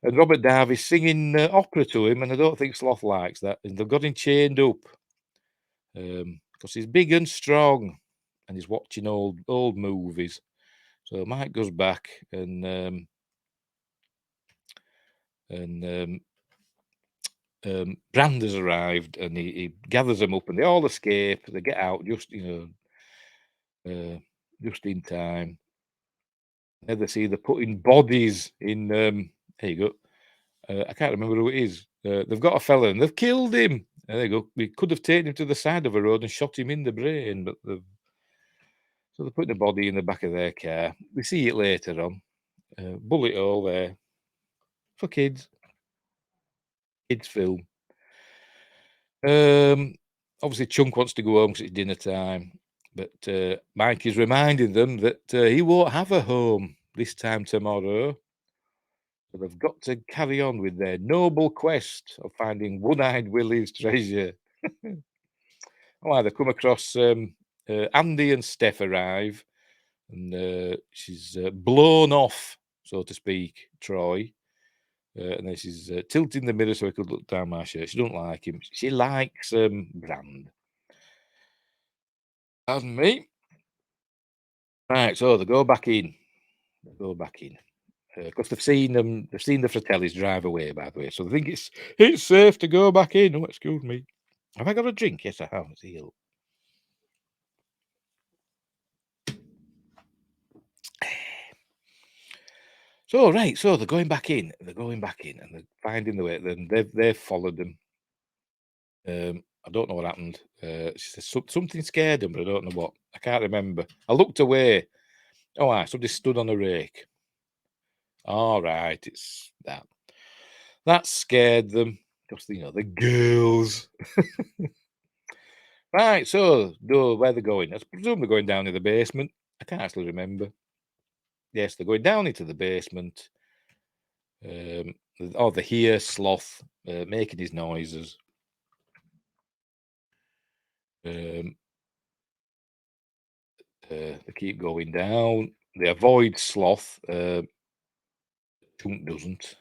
And Robert Darby's singing opera to him, and I don't think Sloth likes that. And they've got him chained up because he's big and strong, and he's watching old movies. So Mike goes back and Brand has arrived, and he gathers them up, and they all escape. They get out just in time. There they see they're putting bodies in. There you go. I can't remember who it is. They've got a fella and they've killed him. There you go. We could have taken him to the side of a road and shot him in the brain, but they're putting a body in the back of their car. We see it later on. Bullet hole there for kids. Kids film. Obviously, Chunk wants to go home because it's dinner time, but Mike is reminding them that he won't have a home this time tomorrow. So they've got to carry on with their noble quest of finding one-eyed Willie's treasure. They come across Andy and Steph arrive, and she's blown off, so to speak, Troy. And then she's tilting the mirror so he could look down my shirt. She don't like him. She likes Brand. Pardon me. Right, so they go back in. Because they've seen the Fratellis drive away, by the way. So they think it's safe to go back in. Oh, excuse me. Have I got a drink? Yes, I have. It's here. So they're going back in. And they're finding the way. Then they've followed them. I don't know what happened. She says something scared them, but I don't know what. I can't remember. I looked away. Somebody stood on a rake. All right, it's that. That scared them. Because the girls. Right, so where they're going. I presume they're going down in the basement. I can't actually remember. Yes, they're going down into the basement. They hear Sloth making his noises. They keep going down. They avoid Sloth. Chunk doesn't.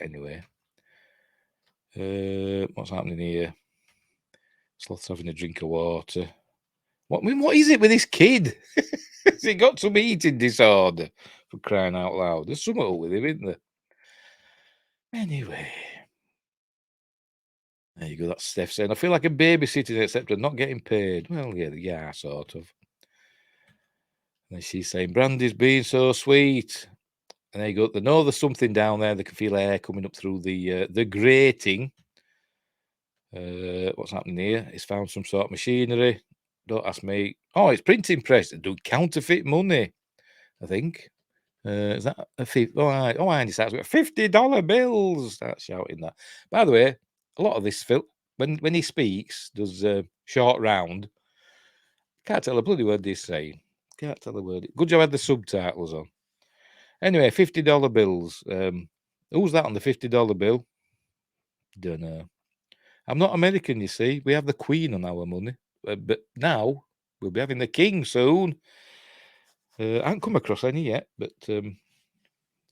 Anyway. What's happening here? Sloth's having a drink of water. What is it with this kid? Has he got some eating disorder? For crying out loud. There's something up with him, isn't there? Anyway. There you go. That's Steph saying, I feel like a babysitting, except I'm not getting paid. Well, yeah, sort of. And she's saying, Brandy's being so sweet. And there you go. They know there's something down there. They can feel air coming up through the grating. What's happening here? He's found some sort of machinery. Don't ask me. Oh, it's printing press. They do counterfeit money, I think. Is that a fee? Andy starts with $50 bills. Start shouting that. By the way, a lot of this film, when he speaks, does short round. Can't tell a bloody word he's saying. Can't tell a word. Good job I had the subtitles on. Anyway, $50 bills. Who's that on the $50 bill? Don't know. I'm not American, you see. We have the Queen on our money. But now we'll be having the King soon. I haven't come across any yet, but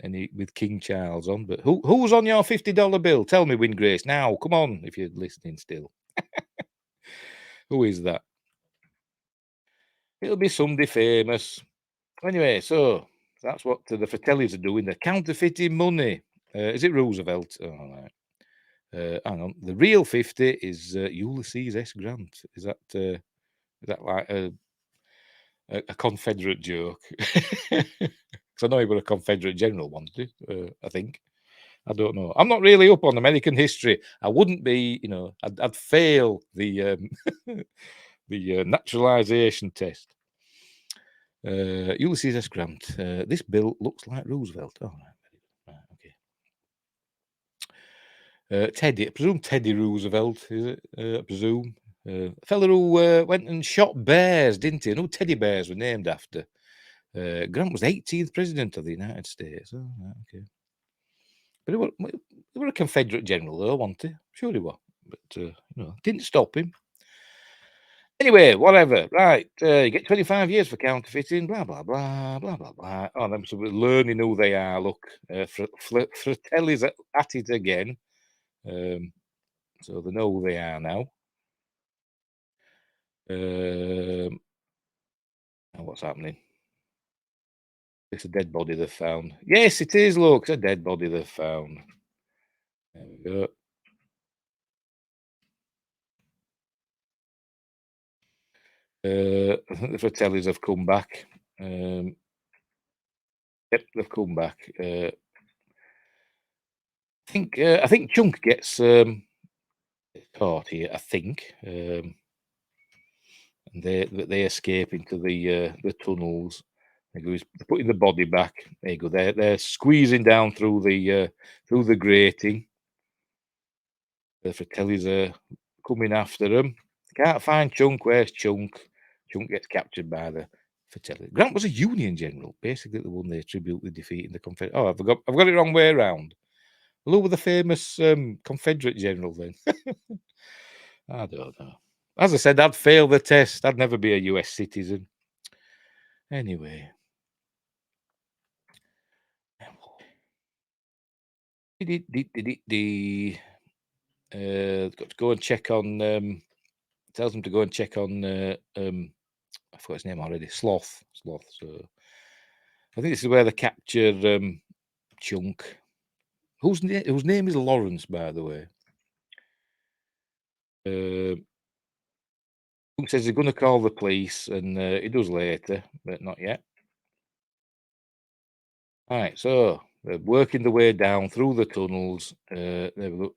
with King Charles on. But who's on your $50 bill? Tell me, Win Grace, now. Come on, if you're listening still. Who is that? It'll be somebody famous. Anyway, so that's what the Fratellis are doing. They're counterfeiting money. Is it Roosevelt? Oh, right. Hang on. The real 50 is Ulysses S. Grant. Is that like a Confederate joke? Because I know he was a Confederate general once, I think. I don't know. I'm not really up on American history. I wouldn't be, I'd fail the the naturalization test. Ulysses S. Grant. This bill looks like Roosevelt. Oh, right, okay. Teddy. I presume Teddy Roosevelt, is it? I presume. A fella who went and shot bears, didn't he? No teddy bears were named after. Grant was 18th president of the United States. Oh, right, okay. But he was a Confederate general, though, wasn't he? Sure he was. But, didn't stop him. Anyway, whatever. Right. You get 25 years for counterfeiting, blah, blah, blah, blah, blah, blah. Oh, them sort of learning who they are. Look, Fratelli's at it again. So they know who they are now. What's happening? It's a dead body they've found. Yes, it is. Look, it's a dead body they've found. There we go. I think the Fratellis have come back. Yep, they've come back. I think Chunk gets caught here. I think, and they escape into the tunnels. They're putting the body back. There you go. They're squeezing down through the grating. The Fratellis are coming after them. Can't find Chunk. Where's Chunk? Chunk gets captured by the Fratelli. Grant was a Union general, basically the one they attribute the defeat in the Confederate. Oh, I've got it wrong way around. Well, who were the famous Confederate general then? I don't know. As I said, I'd fail the test. I'd never be a US citizen. Anyway. Got to go and check on. Tells them to go and check on. I forgot his name already. Sloth. So I think this is where they capture Chunk, whose name is Lawrence, by the way. Chunk says he's going to call the police, and he does later, but not yet. All right, so they're working the way down through the tunnels. All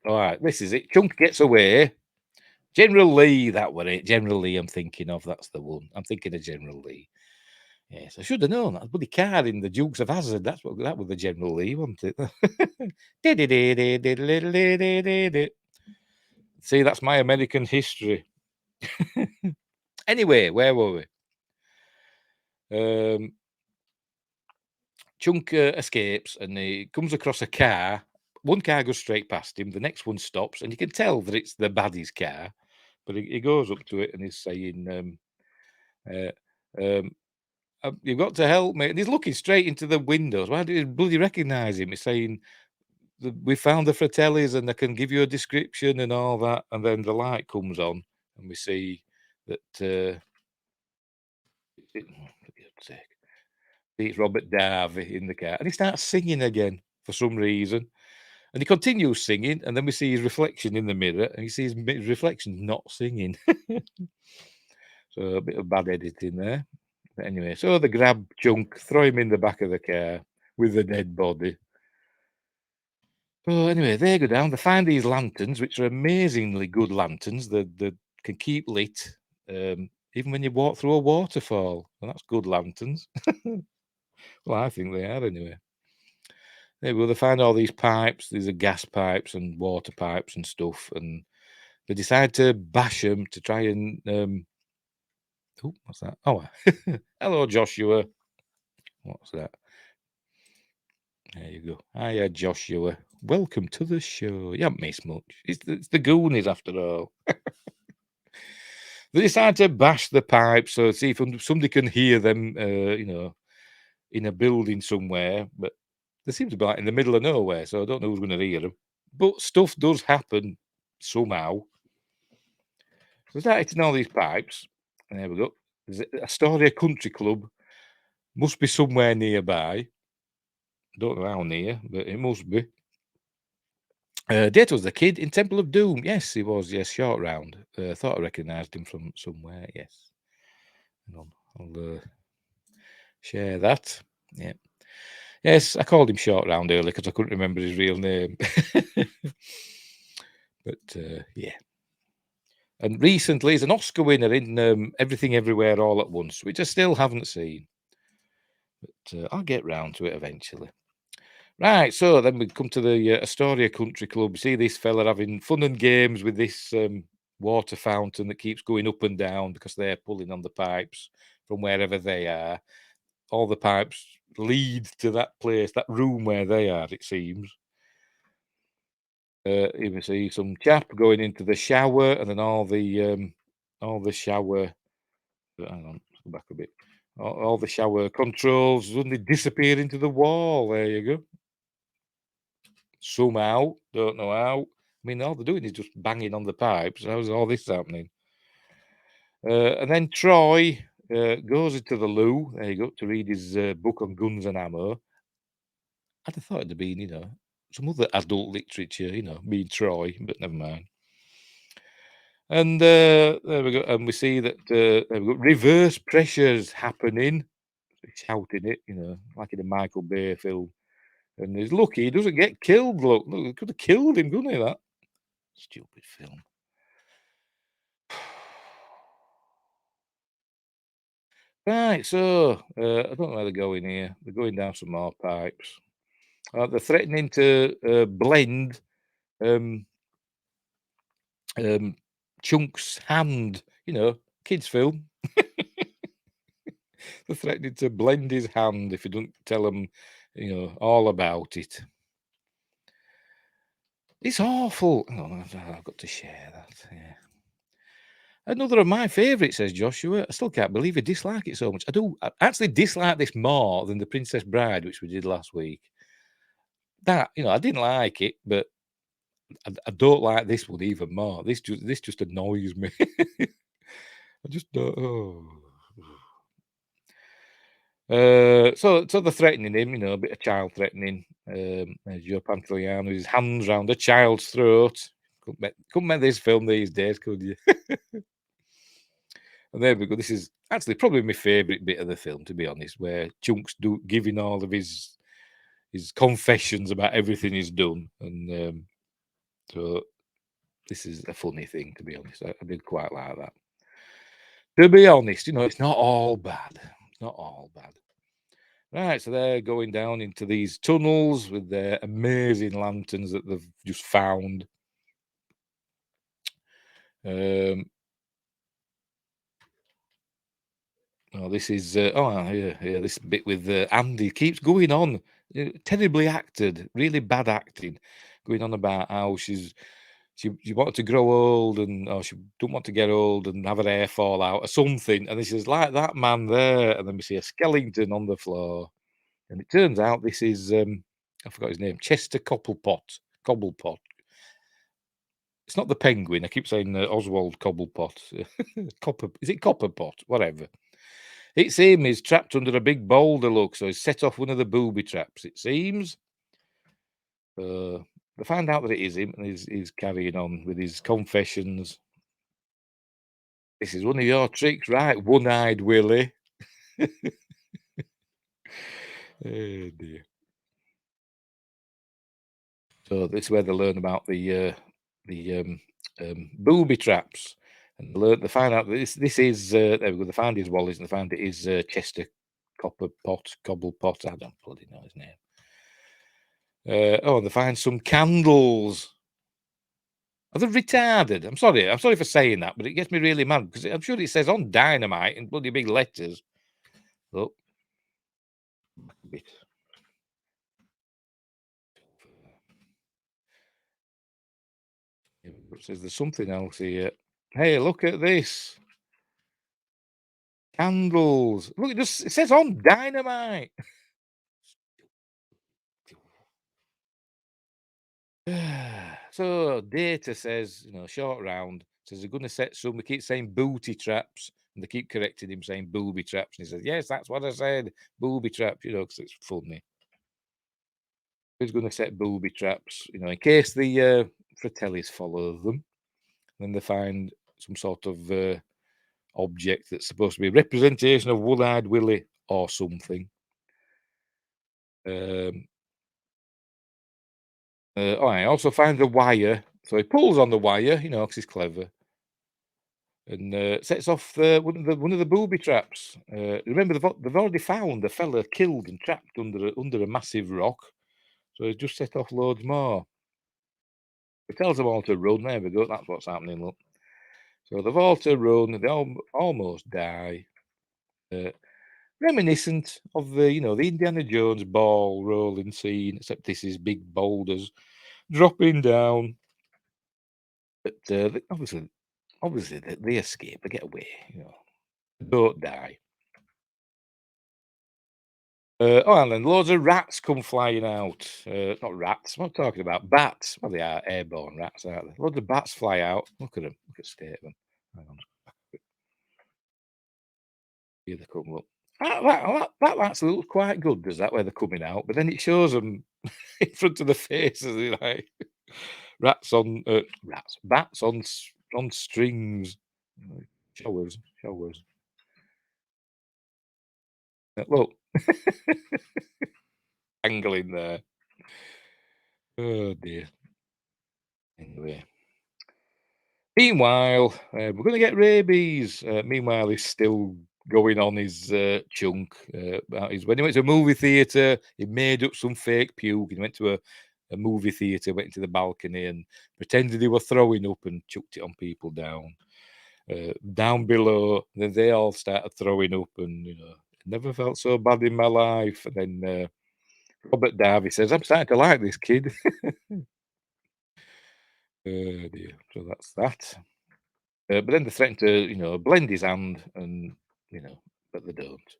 right, this is it. Chunk gets away. General Lee, that were it. General Lee, I'm thinking of. That's the one. I'm thinking of General Lee. Yes, I should have known that. Bloody car in the Dukes of Hazzard. That was the General Lee, wasn't it? See, that's my American history. Anyway, where were we? Chunk escapes and he comes across a car. One car goes straight past him. The next one stops, and you can tell that it's the baddie's car. But he goes up to it and he's saying, "You've got to help me." And he's looking straight into the windows. Why do you bloody recognise him? He's saying, "We found the Fratellis and I can give you a description and all that." And then the light comes on and we see that it's Robert Darby in the car. And he starts singing again for some reason. And he continues singing, and then we see his reflection in the mirror, and he sees his reflection not singing. So a bit of bad editing there. But anyway, so they grab Chunk, throw him in the back of the car with the dead body. So anyway, they go down. They find these lanterns, which are amazingly good lanterns. They can keep lit, even when you walk through a waterfall. And that's good lanterns. Well, I think they are anyway. There we go. They find all these pipes. These are gas pipes and water pipes and stuff. And they decide to bash them to try and... oh, what's that? Oh, hello, Joshua. What's that? There you go. Hiya, Joshua. Welcome to the show. You haven't missed much. It's the Goonies, after all. They decide to bash the pipes, so see if somebody can hear them, in a building somewhere. But They seem to be like in the middle of nowhere, so I don't know who's going to hear them. But stuff does happen somehow. So started in all these pipes, and there we go. There's Astoria Country Club. Must be somewhere nearby. Don't know how near, but it must be. Data was the kid in Temple of Doom. Yes, he was. Yes, short round. Thought I recognised him from somewhere. Yes. Hang on, I'll share that. Yeah. Yes, I called him short round earlier because I couldn't remember his real name. But yeah. And recently, he's an Oscar winner in Everything Everywhere All at Once, which I still haven't seen. But I'll get round to it eventually. Right, so then we come to the Astoria Country Club. See this fella having fun and games with this water fountain that keeps going up and down because they're pulling on the pipes from wherever they are. All the pipes lead to that place, that room where they are, it seems. You see some chap going into the shower, and then all the shower. Hang on, let's go back a bit. All the shower controls suddenly disappear into the wall. There you go. Somehow, don't know how. I mean, all they're doing is just banging on the pipes. How's all this happening? And then Troy goes into the loo. There you go, to read his book on guns and ammo. I'd have thought it'd have been, some other adult literature, being Troy, but never mind. And there we go. And we see that there we go. Reverse pressures happening. Shouting it, like in a Michael Bay film. And he's lucky he doesn't get killed. Look, he could have killed him, couldn't he? That stupid film. Right, so I don't know where they're going here. They're going down some more pipes. They're threatening to blend Chunk's hand. Kids' film. They're threatening to blend his hand if you don't tell them, all about it. It's awful. Oh, I've got to share that. Yeah. Another of my favourites, says Joshua. I still can't believe I dislike it so much. I actually dislike this more than The Princess Bride, which we did last week. That, I didn't like it, but I don't like this one even more. This just annoys me. I just don't. So they're threatening him, a bit of child threatening. There's Joe Pantoliano with his hands round a child's throat. Couldn't make this film these days, could you? And there we go. This is actually probably my favourite bit of the film, to be honest, where Chunk's giving all of his confessions about everything he's done. And so this is a funny thing, to be honest. I did quite like that. To be honest, it's not all bad. It's not all bad. Right, so they're going down into these tunnels with their amazing lanterns that they've just found. This is this bit with Andy keeps going on. Terribly acted, really bad acting, going on about how she wanted to grow old or she don't want to get old and have her hair fall out or something. And this is like that man there, and then we see a skeleton on the floor, and it turns out this is I forgot his name, Chester Cobblepot. It's not the penguin. I keep saying Oswald Cobblepot. Is it Copperpot? Whatever. It's him. He's trapped under a big boulder, look. So he's set off one of the booby traps, it seems. They find out that it is him, and he's carrying on with his confessions. This is one of your tricks, right? One-eyed Willie. Oh, dear. So this is where they learn about the booby traps. And they find out that this is there we go. They find his wallet, and they find it is Chester Cobblepot. I don't bloody know his name. And they find some candles. Are they retarded? I'm sorry for saying that, but it gets me really mad because I'm sure it says on dynamite in bloody big letters. Look, a bit. It says there's something else here. Hey, look at this. Candles. Look, it says on dynamite. So Data says, short round says they're going to set some. They keep saying booty traps, and they keep correcting him saying booby traps. And he says, "Yes, that's what I said, booby traps." Because it's funny. He's going to set booby traps, in case the Fratellis follow them. Then they find some sort of object that's supposed to be a representation of One-Eyed Willie or something. I also find the wire. So he pulls on the wire, because he's clever, and sets off one of the booby traps. Remember, they've already found a fella killed and trapped under a massive rock. So he's just set off loads more. He tells them all to run. There we go. That's what's happening. Look. So they've all to run. They almost die. Reminiscent of the Indiana Jones ball rolling scene, except this is big boulders dropping down. But obviously they escape. They get away. They don't die. And then loads of rats come flying out. Not rats. What am I talking about? Bats. Well, they are airborne rats, aren't they? Loads of bats fly out. Look at them. Look at the state of them. Hang on. Here they come. Look. That actually looks quite good, does that, where they're coming out? But then it shows them in front of the faces, like bats on strings. Showers. Look, angling there. Oh dear. Anyway. Meanwhile, we're going to get rabies. Meanwhile, he's still going on his chunk. When he went to a movie theatre, he made up some fake puke. He went to a movie theatre, went into the balcony and pretended he was throwing up and chucked it on people down. Down below, then they all started throwing up, and never felt so bad in my life. And then Robert Darby says, "I'm starting to like this kid." Oh dear. So that's that. But then they threaten to, blend his hand, and but they don't.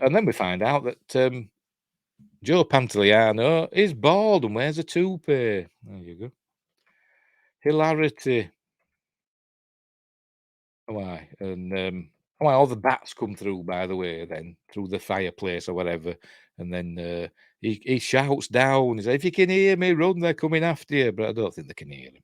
And then we find out that Joe Pantoliano is bald and wears a toupee. There you go. Hilarity. Why? And all the bats come through, by the way, then through the fireplace or whatever. And then he shouts down. He says, "If you can hear me, run! They're coming after you." But I don't think they can hear him.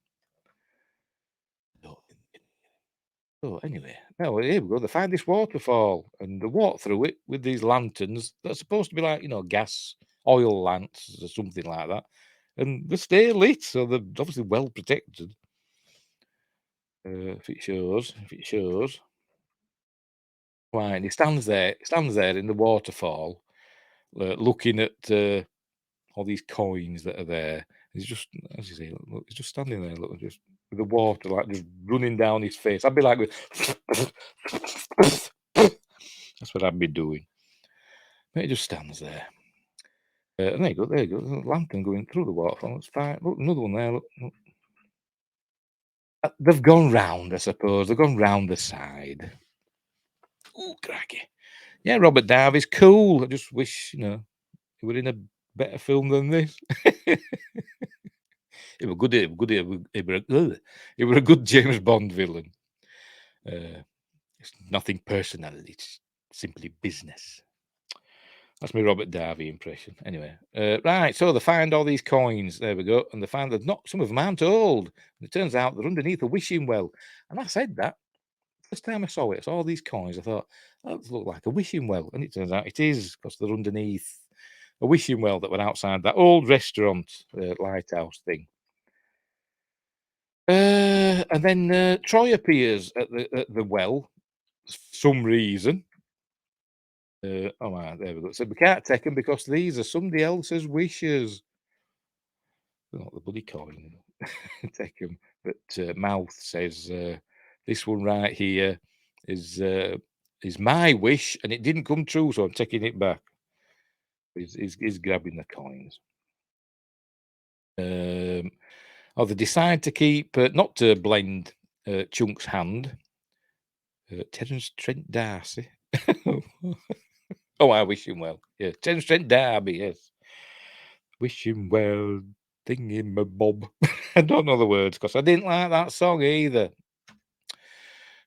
So anyway, now here we go. They find this waterfall and they walk through it with these lanterns that are supposed to be like, gas, oil lamps or something like that. And they stay lit, so they're obviously well protected. If it shows. Right, and he stands there in the waterfall, looking at all these coins that are there. He's just, as you say, look, he's just standing there, look, just with the water like just running down his face. I'd be like, that's what I'd be doing. But he just stands there. And there you go, there's a lantern going through the waterfall. It's fine. Look, another one there. Look. They've gone round, I suppose. They've gone round the side. Oh, cracky. Yeah, Robert Darby's cool. I just wish, he were in a better film than this. He were good. He were a good James Bond villain. It's nothing personal. It's simply business. That's my Robert Darby impression. Anyway, right. So they find all these coins. There we go. And they find that some of them aren't old. And it turns out they're underneath a wishing well. And I said that first time I saw it. I saw all these coins. I thought, that look like a wishing well. And it turns out it is, because they're underneath a wishing well that were outside that old restaurant, lighthouse thing. And then Troy appears at the well for some reason. There we go. So we can't take them because these are somebody else's wishes. They're not the bloody coin. Take them. But Mouth says this one right here is my wish, and it didn't come true, so I'm taking it back. He's grabbing the coins. They decide to keep not to blend Chunk's hand. Terence Trent D'Arcy. Oh, I wish him well. Yeah, Terence Trent D'Arby. Yes, wish him well. Thingy-ma-bob. I don't know the words because I didn't like that song either.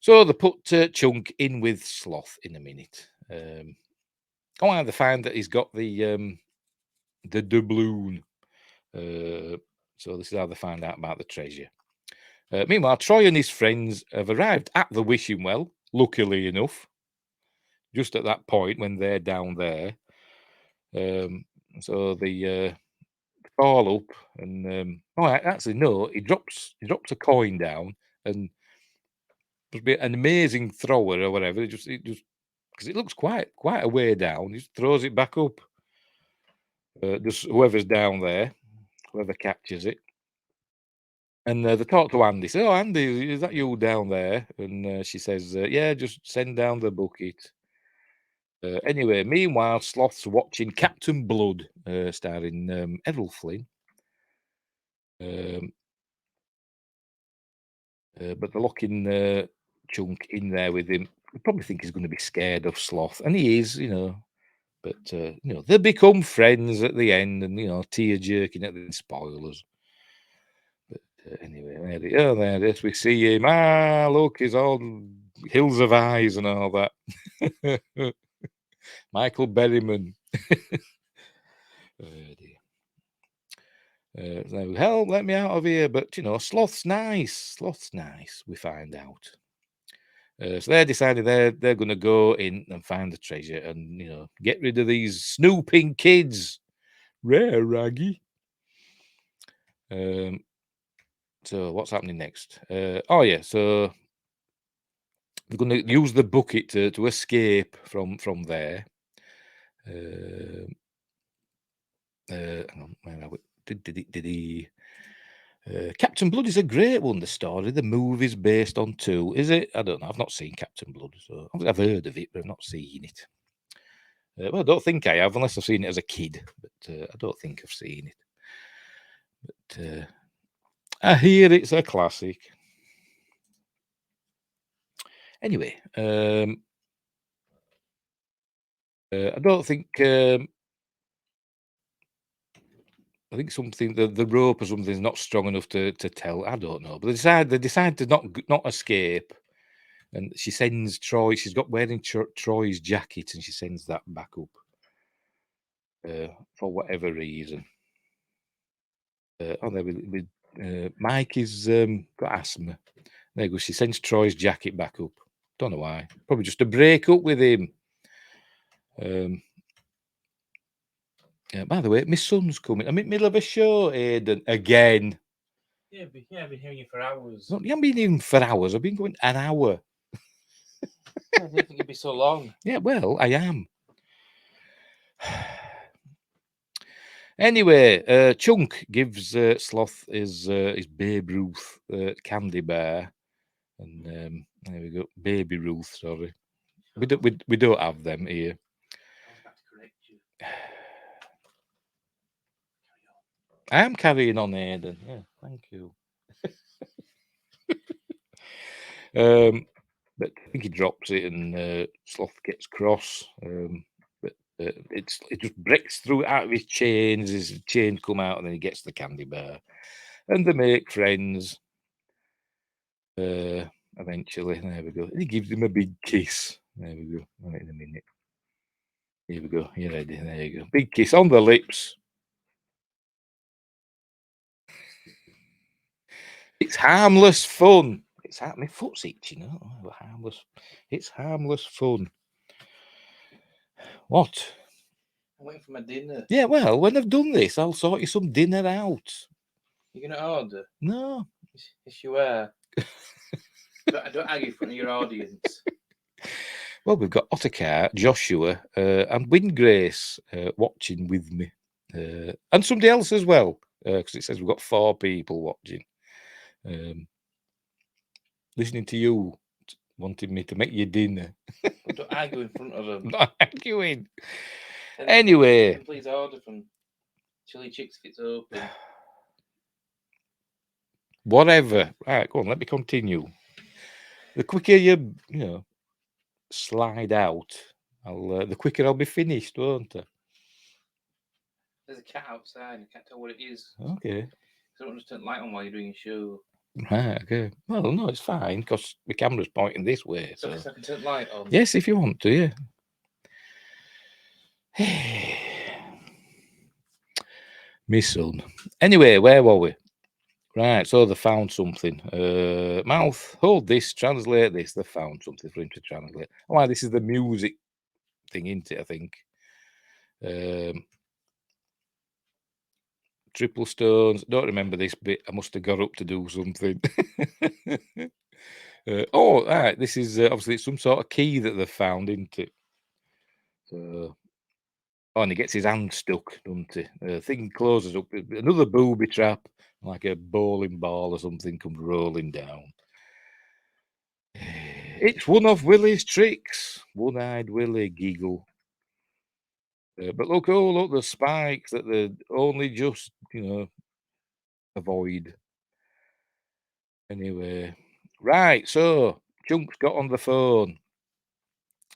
So they put Chunk in with Sloth in a minute. They find that he's got the doubloon. So this is how they find out about the treasure. Meanwhile, Troy and his friends have arrived at the wishing well, luckily enough, just at that point when they're down there. So they fall up and actually no, he drops a coin down and must be an amazing thrower or whatever. It just because it looks quite a way down, he just throws it back up. Just whoever's down there, whoever catches it. And they talk to Andy. Say, "Oh, Andy, is that you down there?" And she says, "Yeah, just send down the bucket." Anyway, meanwhile, Sloth's watching Captain Blood, starring Errol Flynn. But they're locking Chunk in there with him. I probably think he's going to be scared of Sloth, and he is, But they become friends at the end, and tear jerking at the spoilers. But anyway, there it is. We see him. Look, he's all hills of eyes and all that. Michael Berryman. So, help, let me out of here. But Sloth's nice. We find out. So they decided they're going to go in and find the treasure and get rid of these snooping kids. Rare Raggy. So what's happening next? So they're going to use the bucket to escape from there. Hang on, where are we? Did he? Captain Blood is a great one. The story, the movie's based on too. Is it? I don't know. I've not seen Captain Blood, so I've heard of it, but I've not seen it. Well, I don't think I have, unless I've seen it as a kid. But I don't think I've seen it. But I hear it's a classic. Anyway, I don't think. I think something the rope or something is not strong enough to tell. I don't know, but they decide to not escape, and she sends Troy. She's got wearing Troy's jacket, and she sends that back up for whatever reason. Mike is got asthma. There you go. She sends Troy's jacket back up. Don't know why. Probably just to break up with him. By the way, my son's coming. I'm in the middle of a show, Aidan, again. Yeah, I've been hearing you for hours. No, you haven't been even for hours. I've been going an hour. I didn't think it'd be so long. Yeah, well, I am. Anyway, Chunk gives Sloth his Babe Ruth candy bar, and there we go, Baby Ruth. Sorry, we don't have them here. I was about to correct you. I am carrying on, Aidan. Yeah, thank you. But I think he drops it, and Sloth gets cross. But it just breaks through out of his chains. His chains come out, and then he gets the candy bar, and they make friends. Eventually, there we go. And he gives him a big kiss. There we go. Right in a minute. Here we go. You ready? There you go. Big kiss on the lips. It's harmless fun. My foot's itching. Oh, harmless. It's harmless fun. What? I'm waiting for my dinner. Yeah, well, when I've done this, I'll sort you some dinner out. You're gonna order? No. Yes, you are. don't argue in front of your audience. Well, we've got Ottercar, Joshua, and Windgrace watching with me, and somebody else as well, because it says we've got 4 people watching. Listening to you, wanting me to make you dinner. But don't argue in front of them. I'm not arguing. Anyway. Please order from Chili Chicks if it's open. Whatever. Right, go on, let me continue. The quicker you slide out, the quicker I'll be finished, won't I? There's a cat outside. I can't tell what it is. Okay. So don't just turn the light on while you're doing a show. Right, okay. Well, no, it's fine because the camera's pointing this way. So So I can turn the light on. yes, if you want to, yeah. My son. Anyway, where were we? Right, so they found something. Mouth, hold this, translate this. They found something for him to translate. Oh, this is the music thing, isn't it? I think. Triple stones. Don't remember this bit. I must have got up to do something. Right. This is obviously some sort of key that they've found, isn't it? So, and he gets his hand stuck, doesn't he? Thing closes up. Another booby trap, like a bowling ball or something, comes rolling down. It's one of Willie's tricks. One-eyed Willie giggle. But look, the spikes that they only just, avoid. Anyway, right, so Chunk's got on the phone.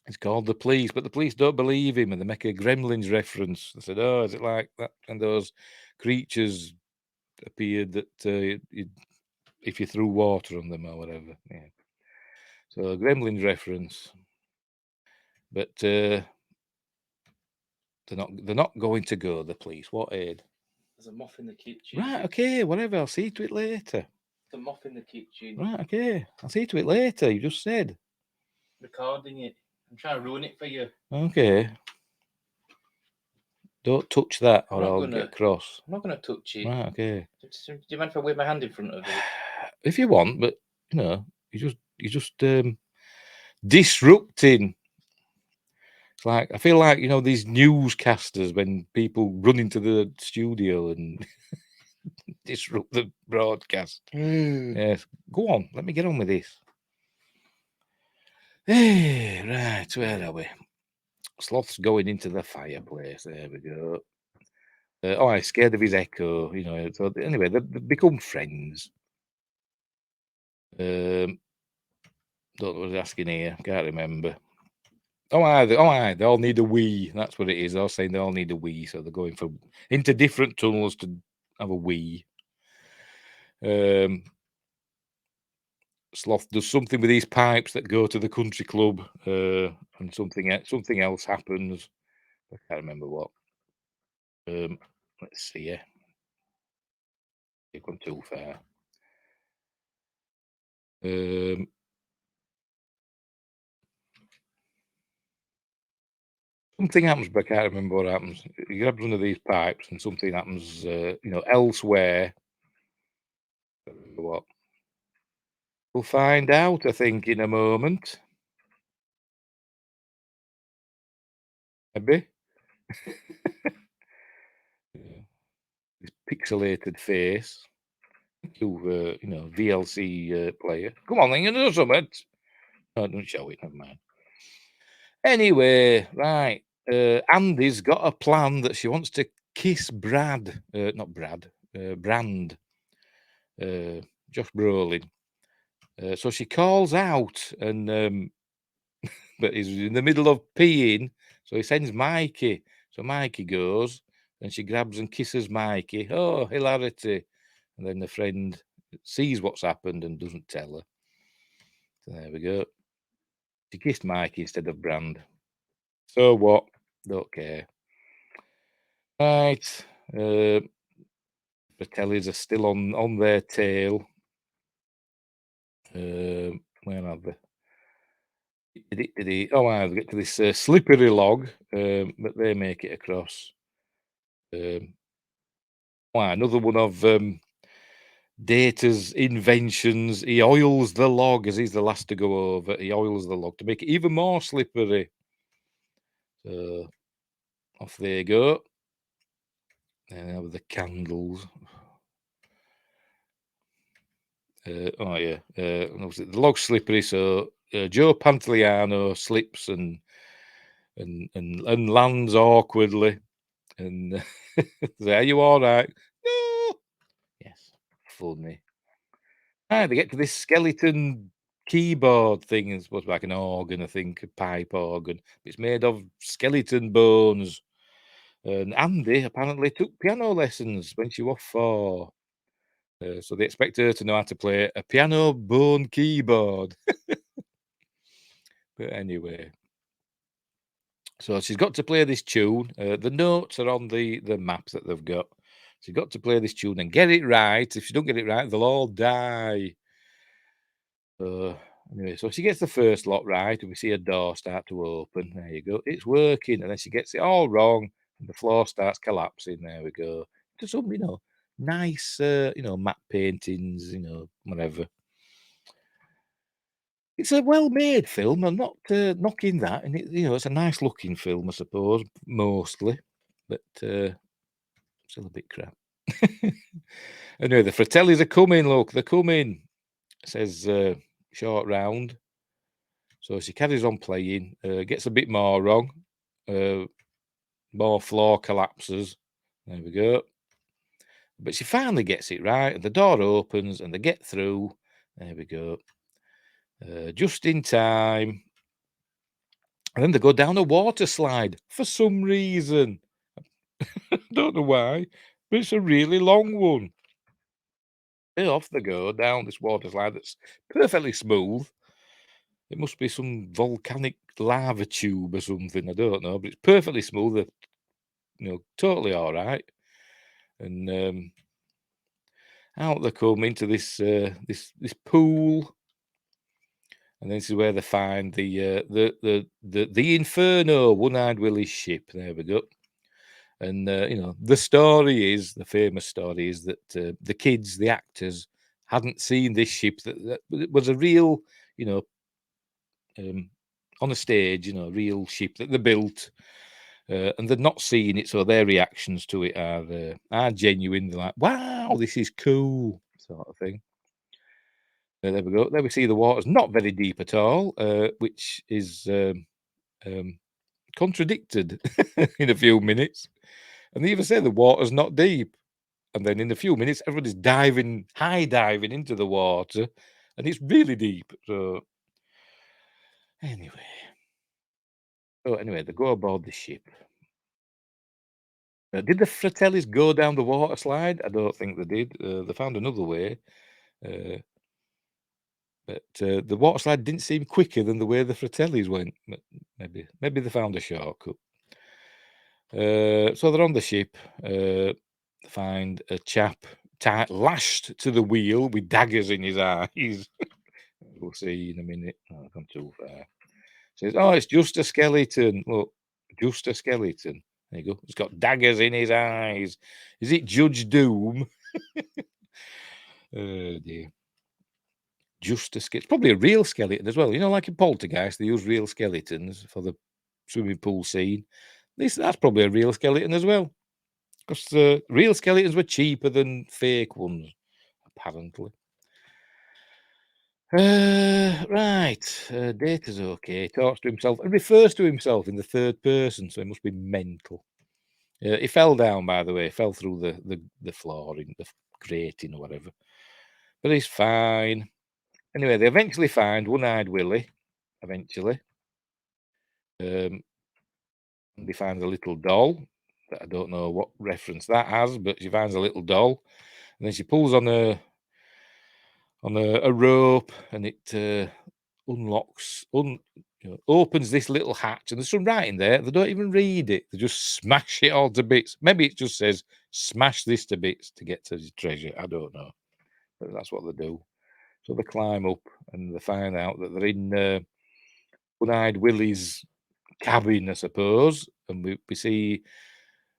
He's called the police, but the police don't believe him and they make a Gremlins reference. They said, oh, is it like that? And those creatures appeared that if you threw water on them or whatever. Yeah. So Gremlins reference. But they're not going to go, the police. What, Ed? There's a moth in the kitchen. Right, okay, whatever. I'll see to it later. There's a moth in the kitchen. Right, okay. I'll see to it later. You just said. Recording it. I'm trying to ruin it for you. Okay. Don't touch that or I'll get cross. I'm not going to touch it. Right, okay. Do you mind if I wave my hand in front of it? If you want, but you're just disrupting. It's like I feel like these newscasters when people run into the studio and disrupt the broadcast. Yes, go on. Let me get on with this. Hey, right, where are we? Sloth's going into the fireplace. There we go. I'm scared of his echo. So anyway, they become friends. Don't know what I was asking here. Can't remember. They all need a wee. That's what it is. They're saying they all need a wee, so they're going into different tunnels to have a wee. Sloth does something with these pipes that go to the country club, and something else happens. I can't remember what. Let's see. Yeah, they've gone too far. Something happens, but I can't remember what happens. He grabs one of these pipes, and something happens. Elsewhere. I don't remember what? We'll find out, I think, in a moment. Maybe. His pixelated face. Thank you, VLC player. Come on, then, you know something. No, don't show it. Never mind. Anyway, right. Andy's got a plan that she wants to kiss Brad. Not Brad. Brand. Josh Brolin. So she calls out, and but he's in the middle of peeing. So he sends Mikey. So Mikey goes, and she grabs and kisses Mikey. Oh, hilarity! And then the friend sees what's happened and doesn't tell her. So there we go. She kissed Mikey instead of Brand. So what? Don't care. Right. The Tellys are still on their tail. Where are they? They get to this slippery log, but they make it across. Another one of Data's inventions. He oils the log as he's the last to go over. He oils the log to make it even more slippery. So off they go. And now with the candles. The log's slippery, so Joe Pantoliano slips and lands awkwardly. And say, "Are you all right?" No. Yes, funny. They get to this skeleton keyboard thing. It's supposed to be like an organ, I think, a pipe organ. It's made of skeleton bones. And Andy apparently took piano lessons when she was 4. So they expect her to know how to play a piano bone keyboard. But anyway, so she's got to play this tune. The notes are on the map that they've got. She's got to play this tune and get it right. If she don't get it right, they'll all die. Anyway, so she gets the first lot right, and we see a door start to open. There you go. It's working, and then she gets it all wrong, and the floor starts collapsing. There we go. Just some, nice, matte paintings, whatever. It's a well-made film. I'm not knocking that, and it's a nice-looking film, I suppose, mostly, but still a bit crap. Anyway, the Fratellis are coming. Look, they're coming. Says short round. So she carries on playing, gets a bit more wrong, more floor collapses. There we go. But she finally gets it right, and the door opens, and they get through. There we go. Just in time. And then they go down a water slide for some reason. Don't know why, but it's a really long one. And off they go down this water slide that's perfectly smooth. It must be some volcanic lava tube or something. I don't know, but it's perfectly smooth. Totally all right. And out they come into this this pool, and this is where they find the Inferno, One-Eyed Willie's ship. There we go. And the famous story is that the kids, the actors, hadn't seen this ship. That was a real, on a stage, real ship that they built. And they're not seeing it, so their reactions to it are genuine. They're like, "Wow, this is cool," sort of thing. There we go. There we see the water's not very deep at all, which is contradicted in a few minutes. And they even say the water's not deep, and then in a few minutes, everybody's high diving into the water, and it's really deep. So anyway, they go aboard the ship. Did the Fratellis go down the water slide? I don't think they did. They found another way. But the water slide didn't seem quicker than the way the Fratellis went. But maybe they found a shortcut. So they're on the ship. Find a chap lashed to the wheel with daggers in his eyes. We'll see in a minute. Oh, I've gone too far. Says, "Oh, it's just a skeleton. Look, just a skeleton. There you go. He's got daggers in his eyes. Is it Judge Doom?" Oh dear. Just a skeleton. It's probably a real skeleton as well. Like in Poltergeist, they use real skeletons for the swimming pool scene. That's probably a real skeleton as well. Because real skeletons were cheaper than fake ones, apparently. Right. Data's okay. He talks to himself and refers to himself in the third person, so he must be mental. He fell down, by the way. Fell through the flooring, the grating or whatever. But he's fine. Anyway, they eventually find One-Eyed Willie. Eventually. He finds a little doll. I don't know what reference that has, but she finds a little doll. And then she pulls on a rope, and it unlocks, opens this little hatch, and there's some writing there. They don't even read it. They just smash it all to bits. Maybe it just says, "Smash this to bits to get to the treasure." I don't know. But that's what they do. So they climb up, and they find out that they're in One-Eyed Willie's cabin, I suppose. And we see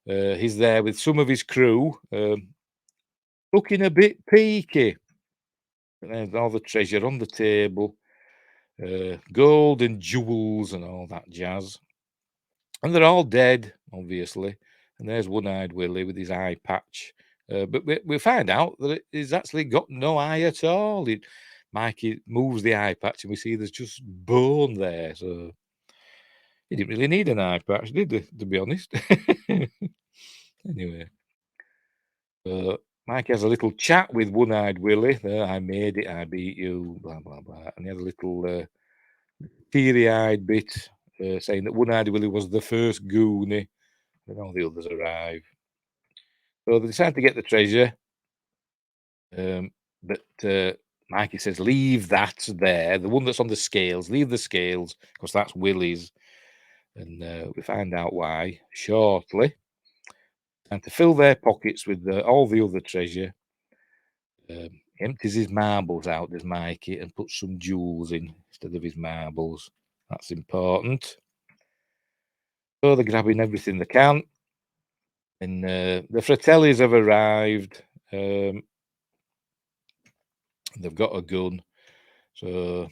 he's there with some of his crew, looking a bit peaky. And there's all the treasure on the table, gold and jewels and all that jazz. And they're all dead, obviously. And there's One-Eyed Willie with his eye patch. But we find out that he's actually got no eye at all. Mikey moves the eye patch, and we see there's just bone there. So he didn't really need an eye patch, did he, to be honest? Anyway. Mike has a little chat with One-Eyed Willie. I made it, I beat you, blah, blah, blah. And he has a little teary-eyed bit saying that One-Eyed Willie was the first Goonie. Then all the others arrive. So they decide to get the treasure. But Mikey says, leave that there, the one that's on the scales, leave the scales, because that's Willie's. And we find out why shortly. And to fill their pockets with all the other treasure, empties his marbles out, does Mikey, and puts some jewels in instead of his marbles. That's important. So they're grabbing everything they can. And the Fratellis have arrived. They've got a gun. So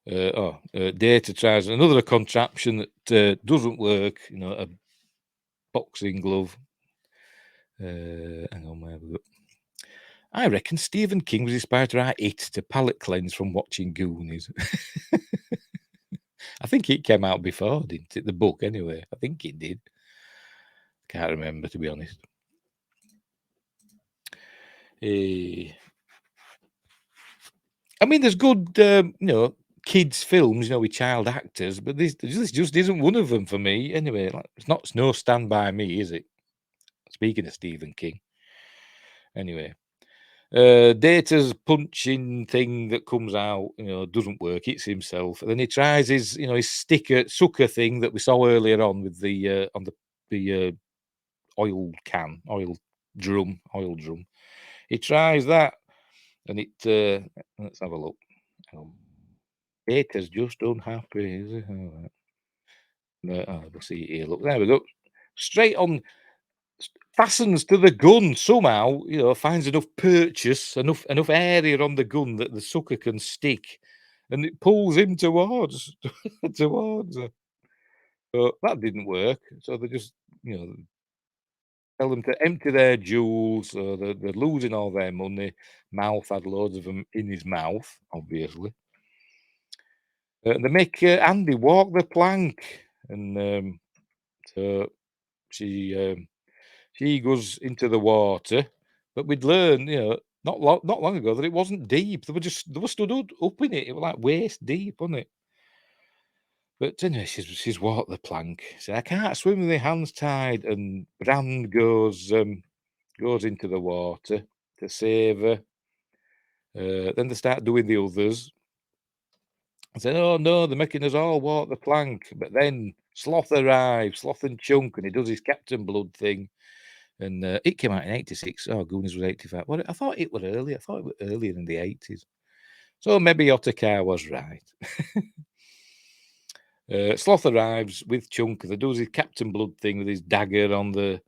Data tries another contraption that doesn't work. You know, a boxing glove. Hang on, where have we got? I reckon Stephen King was inspired to write it to palate cleanse from watching Goonies. I think it came out before, didn't it? The book, anyway. I think it did. Can't remember, to be honest. I mean, there's good, kids' films, with child actors, but this just isn't one of them for me. Anyway, it's no Stand By Me, is it? Speaking of Stephen King. Anyway. Data's punching thing that comes out, doesn't work. It's himself. And then he tries his, his sucker thing that we saw earlier on with the on the oil drum. He tries that, and it. Let's have a look. Data's just unhappy. Is it? We'll see it here. Look, there we go. Straight on. Fastens to the gun somehow, finds enough purchase, enough area on the gun that the sucker can stick, and it pulls him towards her. So that didn't work. So they just, tell them to empty their jewels. So they're losing all their money. Mouth had loads of them in his mouth, obviously. And they make Andy walk the plank, and so she goes into the water, but we'd learned, not long ago that it wasn't deep. They were stood up in it. It was like waist deep, wasn't it? But anyway, she's walked the plank. So I can't swim with my hands tied, and Brand goes into the water to save her. Then they start doing the others. I said, "Oh no, they're making us all walk the plank." But then Sloth arrives, Sloth and Chunk, and he does his Captain Blood thing. And it came out in 86. Oh, Goonies was 85. Well, I thought it was earlier. I thought it was earlier in the 80s. So maybe Otakar was right. Sloth arrives with Chunk. They does his Captain Blood thing with his dagger on the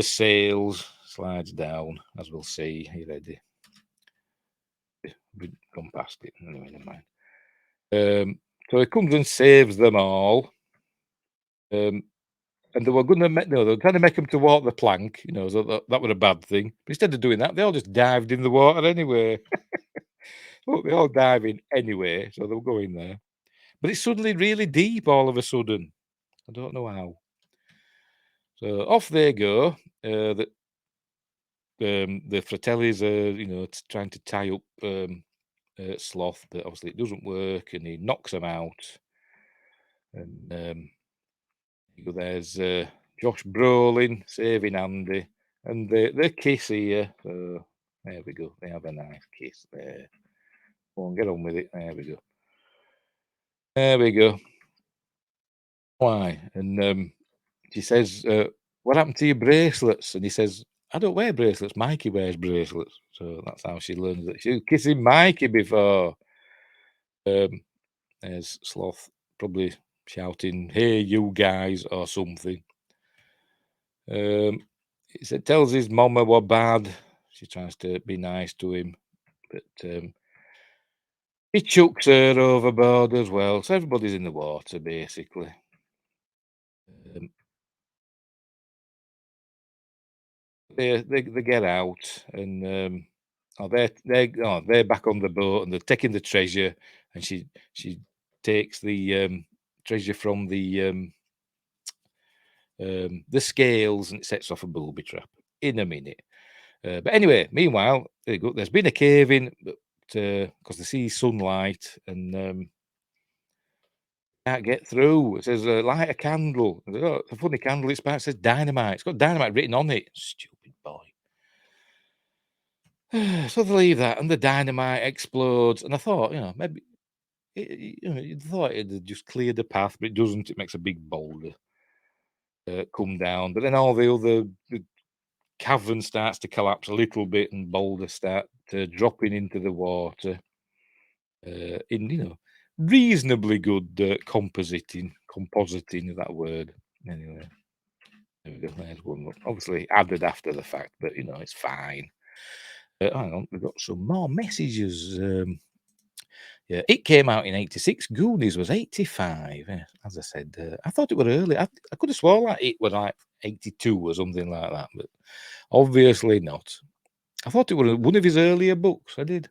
sails. Slides down, as we'll see. Are you ready? We've gone past it. Anyway, never mind. So he comes and saves them all. And they were going to they were trying to make him to walk the plank, so that was a bad thing. But instead of doing that, they all just dived in the water anyway. Well, they all dive in anyway, so they were going there. But it's suddenly really deep all of a sudden. I don't know how. So off they go. The Fratellis are, trying to tie up Sloth, but obviously it doesn't work, and he knocks them out. And there's Josh Brolin saving Andy, and they kiss here. So there we go. They have a nice kiss there. Go on, get on with it. There we go. There we go. Why? And she says, "What happened to your bracelets?" And he says, "I don't wear bracelets. Mikey wears bracelets." So that's how she learns that she was kissing Mikey before. There's Sloth probably shouting, "Hey, you guys," or something. He tells his mama we're bad. She tries to be nice to him, but he chucks her overboard as well. So everybody's in the water, basically. They get out, and they're back on the boat, and they're taking the treasure. And she takes the treasure from the scales, and it sets off a booby trap in a minute. But anyway, meanwhile, there's been a cave in, because they see sunlight, and Can't get through. It says, light a candle. Oh, it's a funny candle. It says dynamite. It's got dynamite written on it. Stupid boy. So they leave that, and the dynamite explodes. And I thought, maybe, you thought it'd just cleared the path, but it doesn't. It makes a big boulder come down. But then all the cavern starts to collapse a little bit, and boulders start dropping into the water. In reasonably good compositing is that word. Anyway, there we go. There's one. Obviously added after the fact, but it's fine. Hang on, we've got some more messages. Yeah, it came out in 86. Goonies was 85. As I said, I thought it was early. I could have sworn like it was like 82 or something like that, but obviously not. I thought it was one of his earlier books. I did.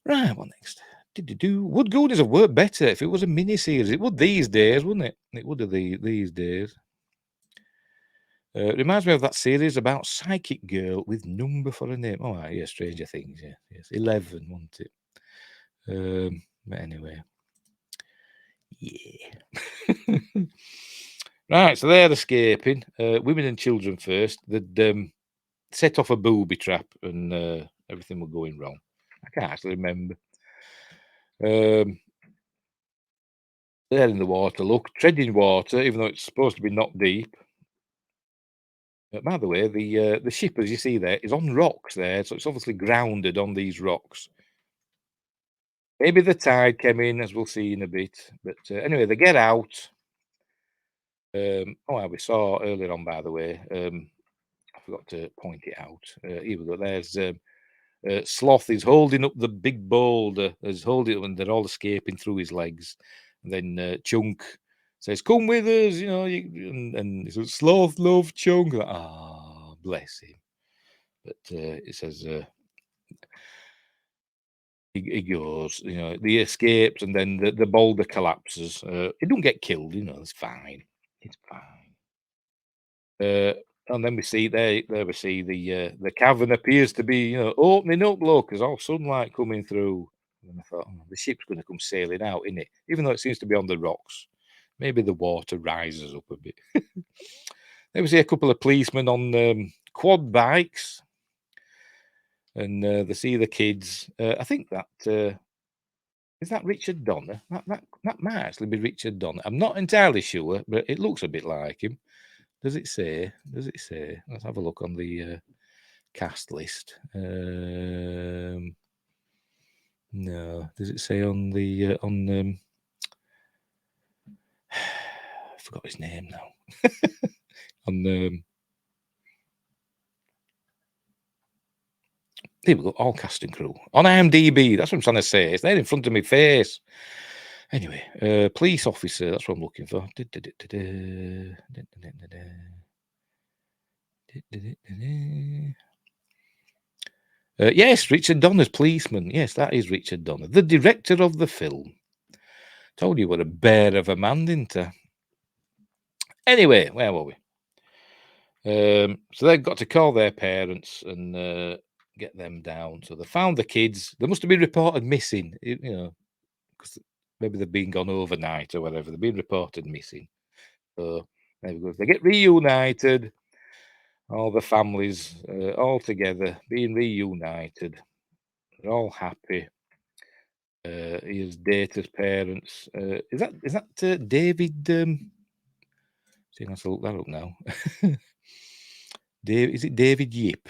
Right, what next? Would Goonies have worked better if it was a mini-series? It would these days, wouldn't it? It would have these days. It reminds me of that series about Psychic Girl with number for a name. Oh, yeah, Stranger Things, yeah. Yes, 11, wasn't it? But anyway. Yeah. Right, so they're escaping. Women and children first. They'd set off a booby trap and everything was going wrong. I can't actually remember. They're in the water, look, treading water, even though it's supposed to be not deep. By the way, the ship, as you see there, is on rocks there, so it's obviously grounded on these rocks. Maybe the tide came in, as we'll see in a bit. But anyway, they get out. We saw earlier on, by the way, I forgot to point it out. Here we go. There's Sloth is holding up the big boulder. He's holding it when they're all escaping through his legs. And then Chunk says, "Come with us," and he says, "Sloth love Chunk." Ah, bless him. But it says he goes, he escapes, and then the boulder collapses. He don't get killed, it's fine. It's fine. And then we see there we see the cavern appears to be opening up. Look, there's all sunlight coming through. And I thought, the ship's going to come sailing out, isn't it? Even though it seems to be on the rocks, maybe the water rises up a bit. There we see a couple of policemen on quad bikes, and they see the kids. I think that is that Richard Donner. That might actually be Richard Donner. I'm not entirely sure, but it looks a bit like him. Does it say? Let's have a look on the cast list. No. Does it say on the I forgot his name now. On here we go. All cast and crew on IMDb. That's what I'm trying to say. It's there in front of my face. Anyway, police officer. That's what I'm looking for. Yes, Richard Donner's policeman. Yes, that is Richard Donner, the director of the film. Told you what a bear of a man, didn't I? Anyway, where were we? So they've got to call their parents and get them down. So they found the kids. They must have been reported missing, because maybe they've been gone overnight or whatever. They've been reported missing. So there we go. They get reunited. All the families all together, being reunited. They're all happy. Here's Data's parents. Is that David? See, let's look that up now. Is it David Yip?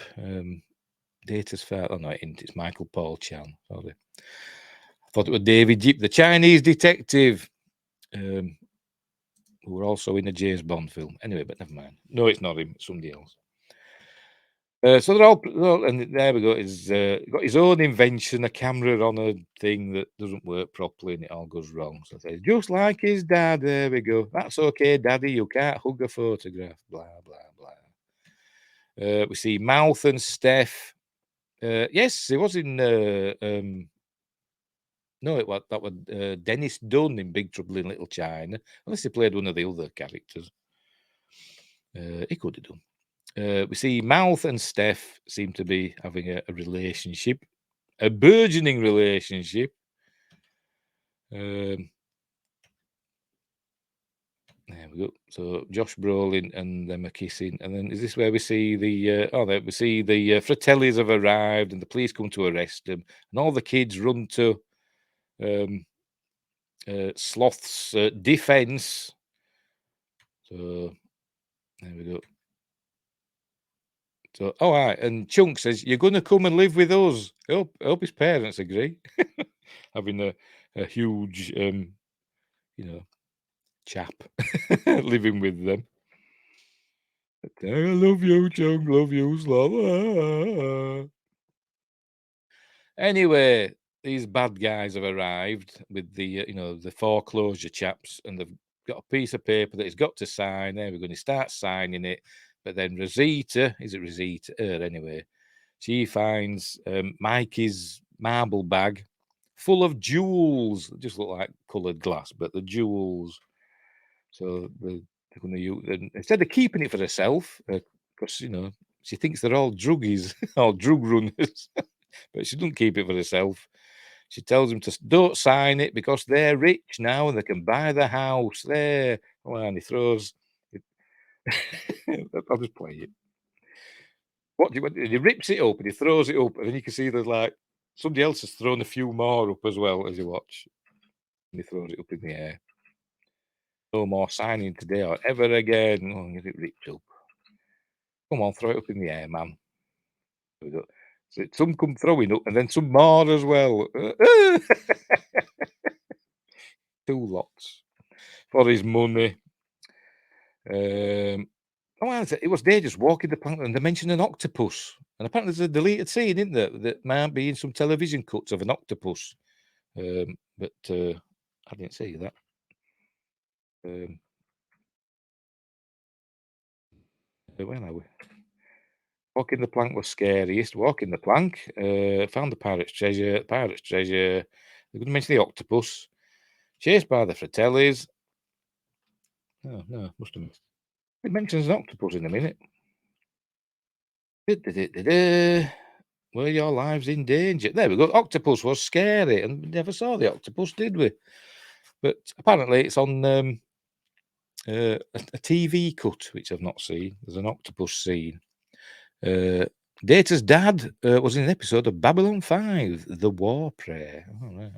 Data's father. Oh no, it's Michael Paul Chan. Sorry, I thought it was David Yip, the Chinese detective, who were also in a James Bond film. Anyway, but never mind. No, it's not him. It's somebody else. So they're all, and there we go. He's got his own invention, a camera on a thing that doesn't work properly, and it all goes wrong. So it says, just like his dad. There we go. That's okay, Daddy. You can't hug a photograph. Blah blah blah. We see Mouth and Steph. Yes, it was in. No, that was Dennis Dunn in Big Trouble in Little China. Unless he played one of the other characters, he could have done. We see Mouth and Steph seem to be having a relationship, a burgeoning relationship. There we go. So Josh Brolin and them are kissing, and then is this where we see the we see the Fratellis have arrived, and the police come to arrest them, and all the kids run to Sloth's defense. So there we go. So and Chunk says, "You're going to come and live with us." I hope his parents agree. Having a huge chap living with them. I love you, Chunk. Love you, Sloth. Anyway, these bad guys have arrived with the the foreclosure chaps, and they've got a piece of paper that he's got to sign. There we're going to start signing it, but then Rosita, anyway, she finds Mikey's marble bag full of jewels. They just look like coloured glass, but the jewels. So they're going to use, and instead of keeping it for herself, because she thinks they're all druggies, all drug runners, but she doesn't keep it for herself. She tells them to don't sign it because they're rich now and they can buy the house there. Oh, and he throws it. I'll just play it. What do you want? He rips it up and he throws it up, and then you can see there's like somebody else has thrown a few more up as well as you watch. And he throws it up in the air. No more signing today or ever again. Oh, get it ripped up. Come on, throw it up in the air, man. There we go. So some come throwing up, and then some more as well. 2 lots for his money. It was they just walking the planet, and they mentioned an octopus. And apparently there's a deleted scene, isn't there, that might be in some television cuts of an octopus. But I didn't see that. Where are we? Walking the plank was scariest. Walking the plank. Found the pirate's treasure. Pirate's treasure. They're going to mention the octopus. Chased by the Fratellis. Oh, no, must have missed. It mentions an octopus in a minute. Were your lives in danger? There we go. Octopus was scary, and we never saw the octopus, did we? But apparently it's on a TV cut, which I've not seen. There's an octopus scene. Data's dad was in an episode of Babylon 5, The War Prayer. All right.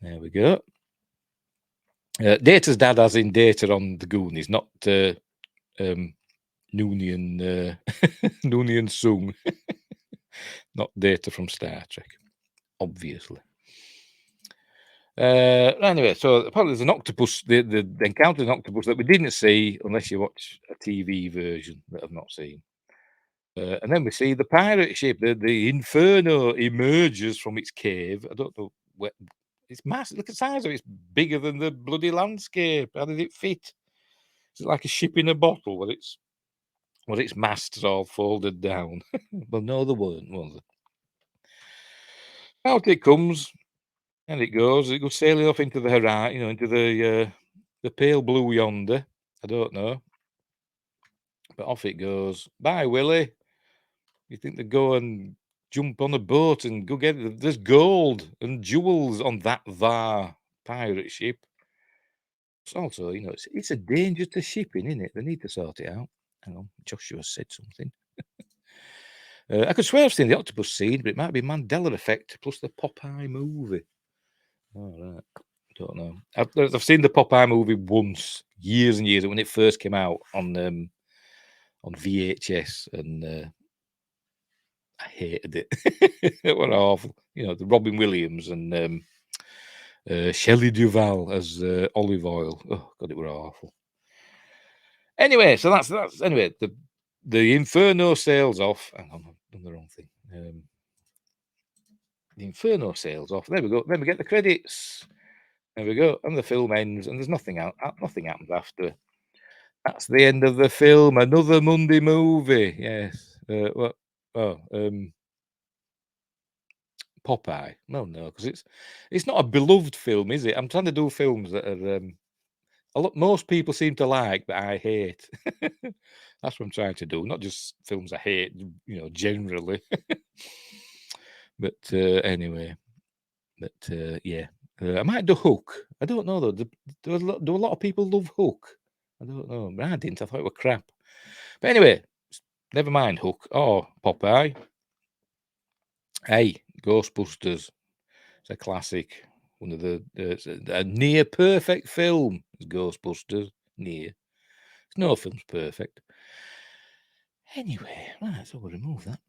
There we go. Data's dad, as in Data on the Goonies, not Noonien Soong. Not Data from Star Trek, obviously. Anyway, so apparently there's an octopus. They encountered an octopus that we didn't see unless you watch a TV version that I've not seen. And then we see the pirate ship, the Inferno, emerges from its cave. I don't know where. It's massive. Look at the size of it. It's bigger than the bloody landscape. How did it fit? Is it like a ship in a bottle where its masts all folded down? Well, no, there weren't, was there? Out it comes, and it goes sailing off into the horizon, into the pale blue yonder. I don't know. But off it goes. Bye, Willie. You think they go and jump on a boat and go get it? There's gold and jewels on that pirate ship. It's also, it's a danger to shipping, isn't it? They need to sort it out. Hang on, Joshua said something. I could swear I've seen the octopus scene, but it might be Mandela effect plus the Popeye movie. All right. Don't know. I've seen the Popeye movie once, years and years, when it first came out on VHS, and I hated it. It was awful. The Robin Williams and Shelley Duvall as olive oil. Oh God, it were awful. Anyway, so that's anyway. The Inferno sails off. Hang on, I've done the wrong thing. The Inferno sails off. There we go. Then we get the credits. There we go. And the film ends, and there's nothing out. Nothing happens after. That's the end of the film. Another Monday movie. Yes. What? Popeye. No, because it's not a beloved film, is it? I'm trying to do films that are most people seem to like, but I hate. That's what I'm trying to do. Not just films I hate, generally. But anyway, But yeah, I might do Hook. I don't know though. Do a lot of people love Hook? I don't know. But I didn't. I thought it was crap. But anyway, never mind Hook or Popeye. Hey, Ghostbusters. It's a classic. One of a near perfect film. Ghostbusters. Near. No film's perfect. Anyway, right, so we'll remove that.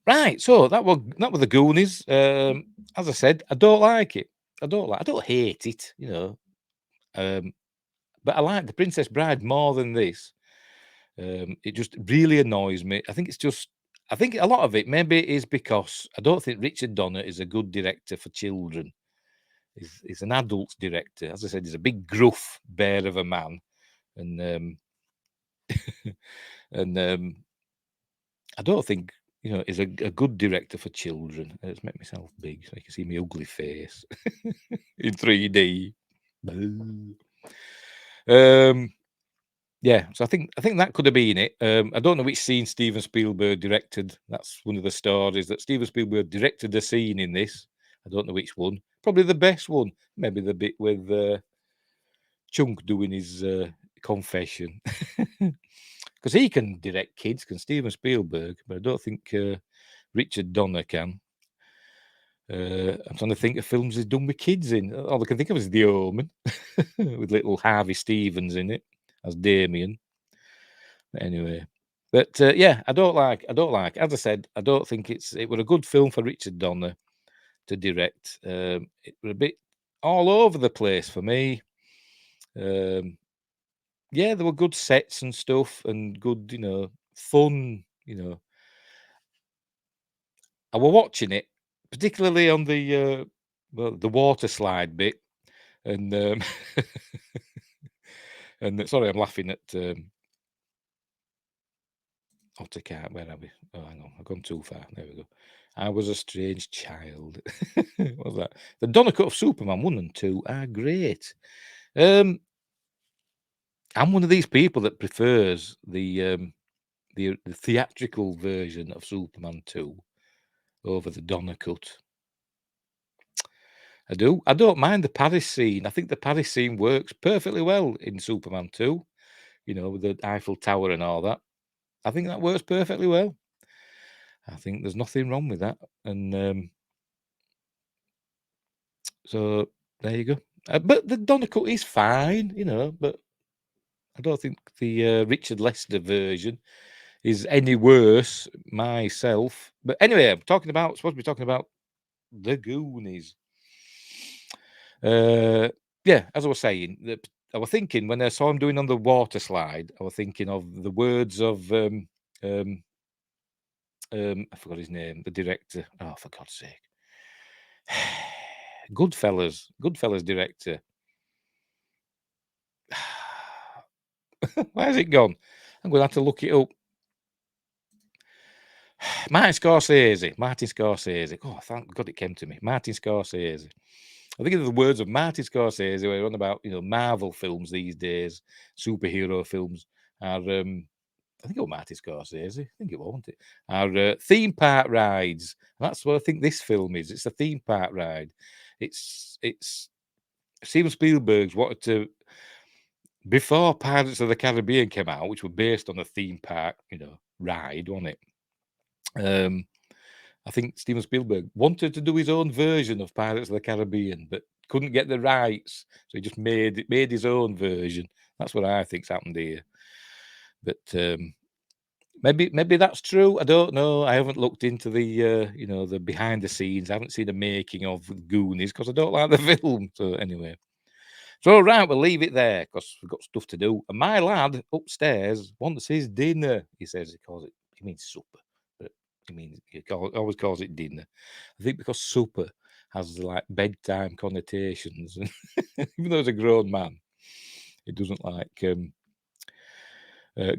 Right, so that was the Goonies. As I said, I don't like it. I don't hate it, you know. But I like The Princess Bride more than this. It just really annoys me. I think a lot of it maybe is because I don't think Richard Donner is a good director for children. He's an adult director. As I said, he's a big gruff bear of a man, and and I don't think is a good director for children. Let's make myself big so you can see my ugly face in 3D. Yeah, so I think that could have been it. I don't know which scene Steven Spielberg directed. That's one of the stories that Steven Spielberg directed a scene in this. I don't know which one. Probably the best one. Maybe the bit with Chunk doing his confession. Because he can direct kids, can Steven Spielberg, but I don't think Richard Donner can. I'm trying to think of films he's done with kids in. All I can think of is The Omen, with little Harvey Stevens in it as Damien. But anyway, but yeah, I don't like. As I said, I don't think it was a good film for Richard Donner to direct. It was a bit all over the place for me. Yeah, there were good sets and stuff and good, fun, I was watching it, particularly on the water slide bit, and and sorry, I'm laughing at Ottercart. Where are we? Oh, hang on, I've gone too far. There we go. I was a strange child. What was that? The Donner cut of Superman 1 and 2 are great. I'm one of these people that prefers the theatrical version of Superman 2 over the Donner cut. I do. I don't mind the Paris scene. I think the Paris scene works perfectly well in Superman 2, with the Eiffel Tower and all that. I think that works perfectly well. I think there's nothing wrong with that. And so there you go. But the Donner cut is fine, but I don't think the Richard Lester version is any worse myself. But anyway, I'm supposed to be talking about the Goonies. Yeah, as I was saying, I was thinking when I saw him doing on the water slide, I was thinking of the words of I forgot his name, the director. Oh, for God's sake. Goodfellas director. Where's it gone? I'm going to have to look it up. Martin Scorsese. Oh, thank God it came to me. Martin Scorsese. I think of the words of Martin Scorsese, where on about Marvel films these days, superhero films are. I think it was Martin Scorsese. I think it wasn't it. Are theme park rides. And that's what I think this film is. It's a theme park ride. It's Steven Spielberg's wanted to, before Pirates of the Caribbean came out, which were based on a theme park, ride, wasn't it? I think Steven Spielberg wanted to do his own version of Pirates of the Caribbean, but couldn't get the rights, so he just made his own version. That's what I think's happened here. But maybe that's true. I don't know. I haven't looked into the the behind the scenes. I haven't seen the making of Goonies because I don't like the film. So anyway, so right, we'll leave it there because we've got stuff to do. And my lad upstairs wants his dinner. He says he means supper, but he always calls it dinner. I think because supper has like bedtime connotations, even though he's a grown man, he doesn't like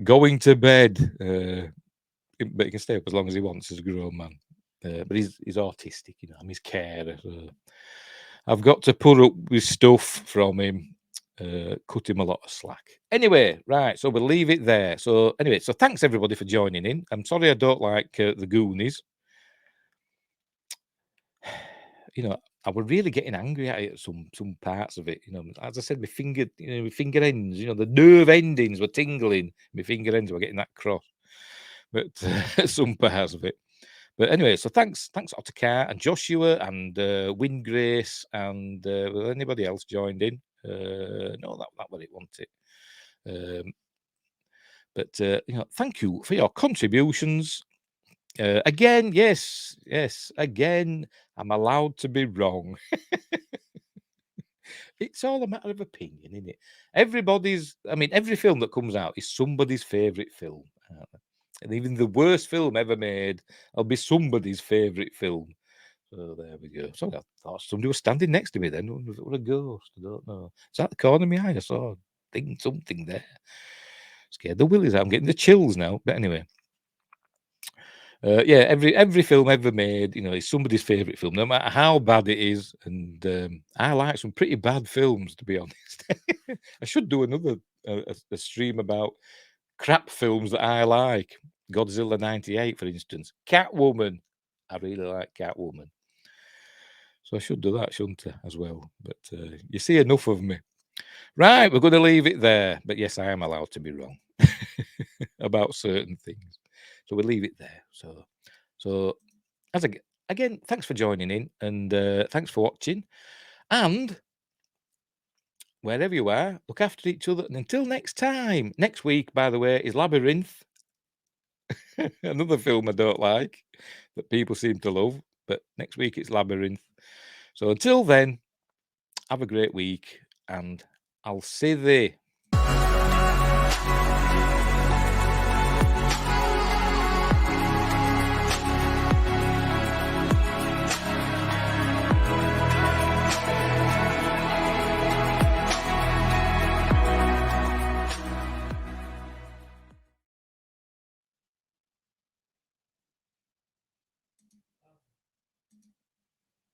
going to bed. But he can stay up as long as he wants as a grown man. But he's autistic, I'm his carer. So I've got to put up with stuff from him, cut him a lot of slack. Anyway, right, so we'll leave it there. So anyway, so thanks everybody for joining in. I'm sorry I don't like the Goonies. you know, I was really getting angry at it at some parts of it. You know, as I said, my finger, my finger ends, the nerve endings were tingling. My finger ends were getting that cross. But some parts of it. But anyway, so thanks Ottercar and Joshua and Windgrace and anybody else joined in. No, that what it wanted. But thank you for your contributions. Again, yes, again, I'm allowed to be wrong. It's all a matter of opinion, isn't it? Every film that comes out is somebody's favourite film. And even the worst film ever made will be somebody's favourite film. So there we go. So I thought somebody was standing next to me then. What a ghost. I don't know. Is that the corner of my eye? I saw something there. Scared the willies out. I'm getting the chills now. But anyway. Yeah, every film ever made, is somebody's favourite film, no matter how bad it is. And I like some pretty bad films, to be honest. I should do another a stream about crap films that I like. Godzilla 98, for instance. Catwoman. I really like Catwoman. So I should do that, shouldn't I, as well? But you see enough of me. Right, we're going to leave it there. But yes, I am allowed to be wrong about certain things. So we'll leave it there. So again, thanks for joining in, and thanks for watching. And wherever you are, look after each other. And until next time. Next week, by the way, is Labyrinth. Another film I don't like that people seem to love. But next week it's Labyrinth. So until then, have a great week, and I'll see thee.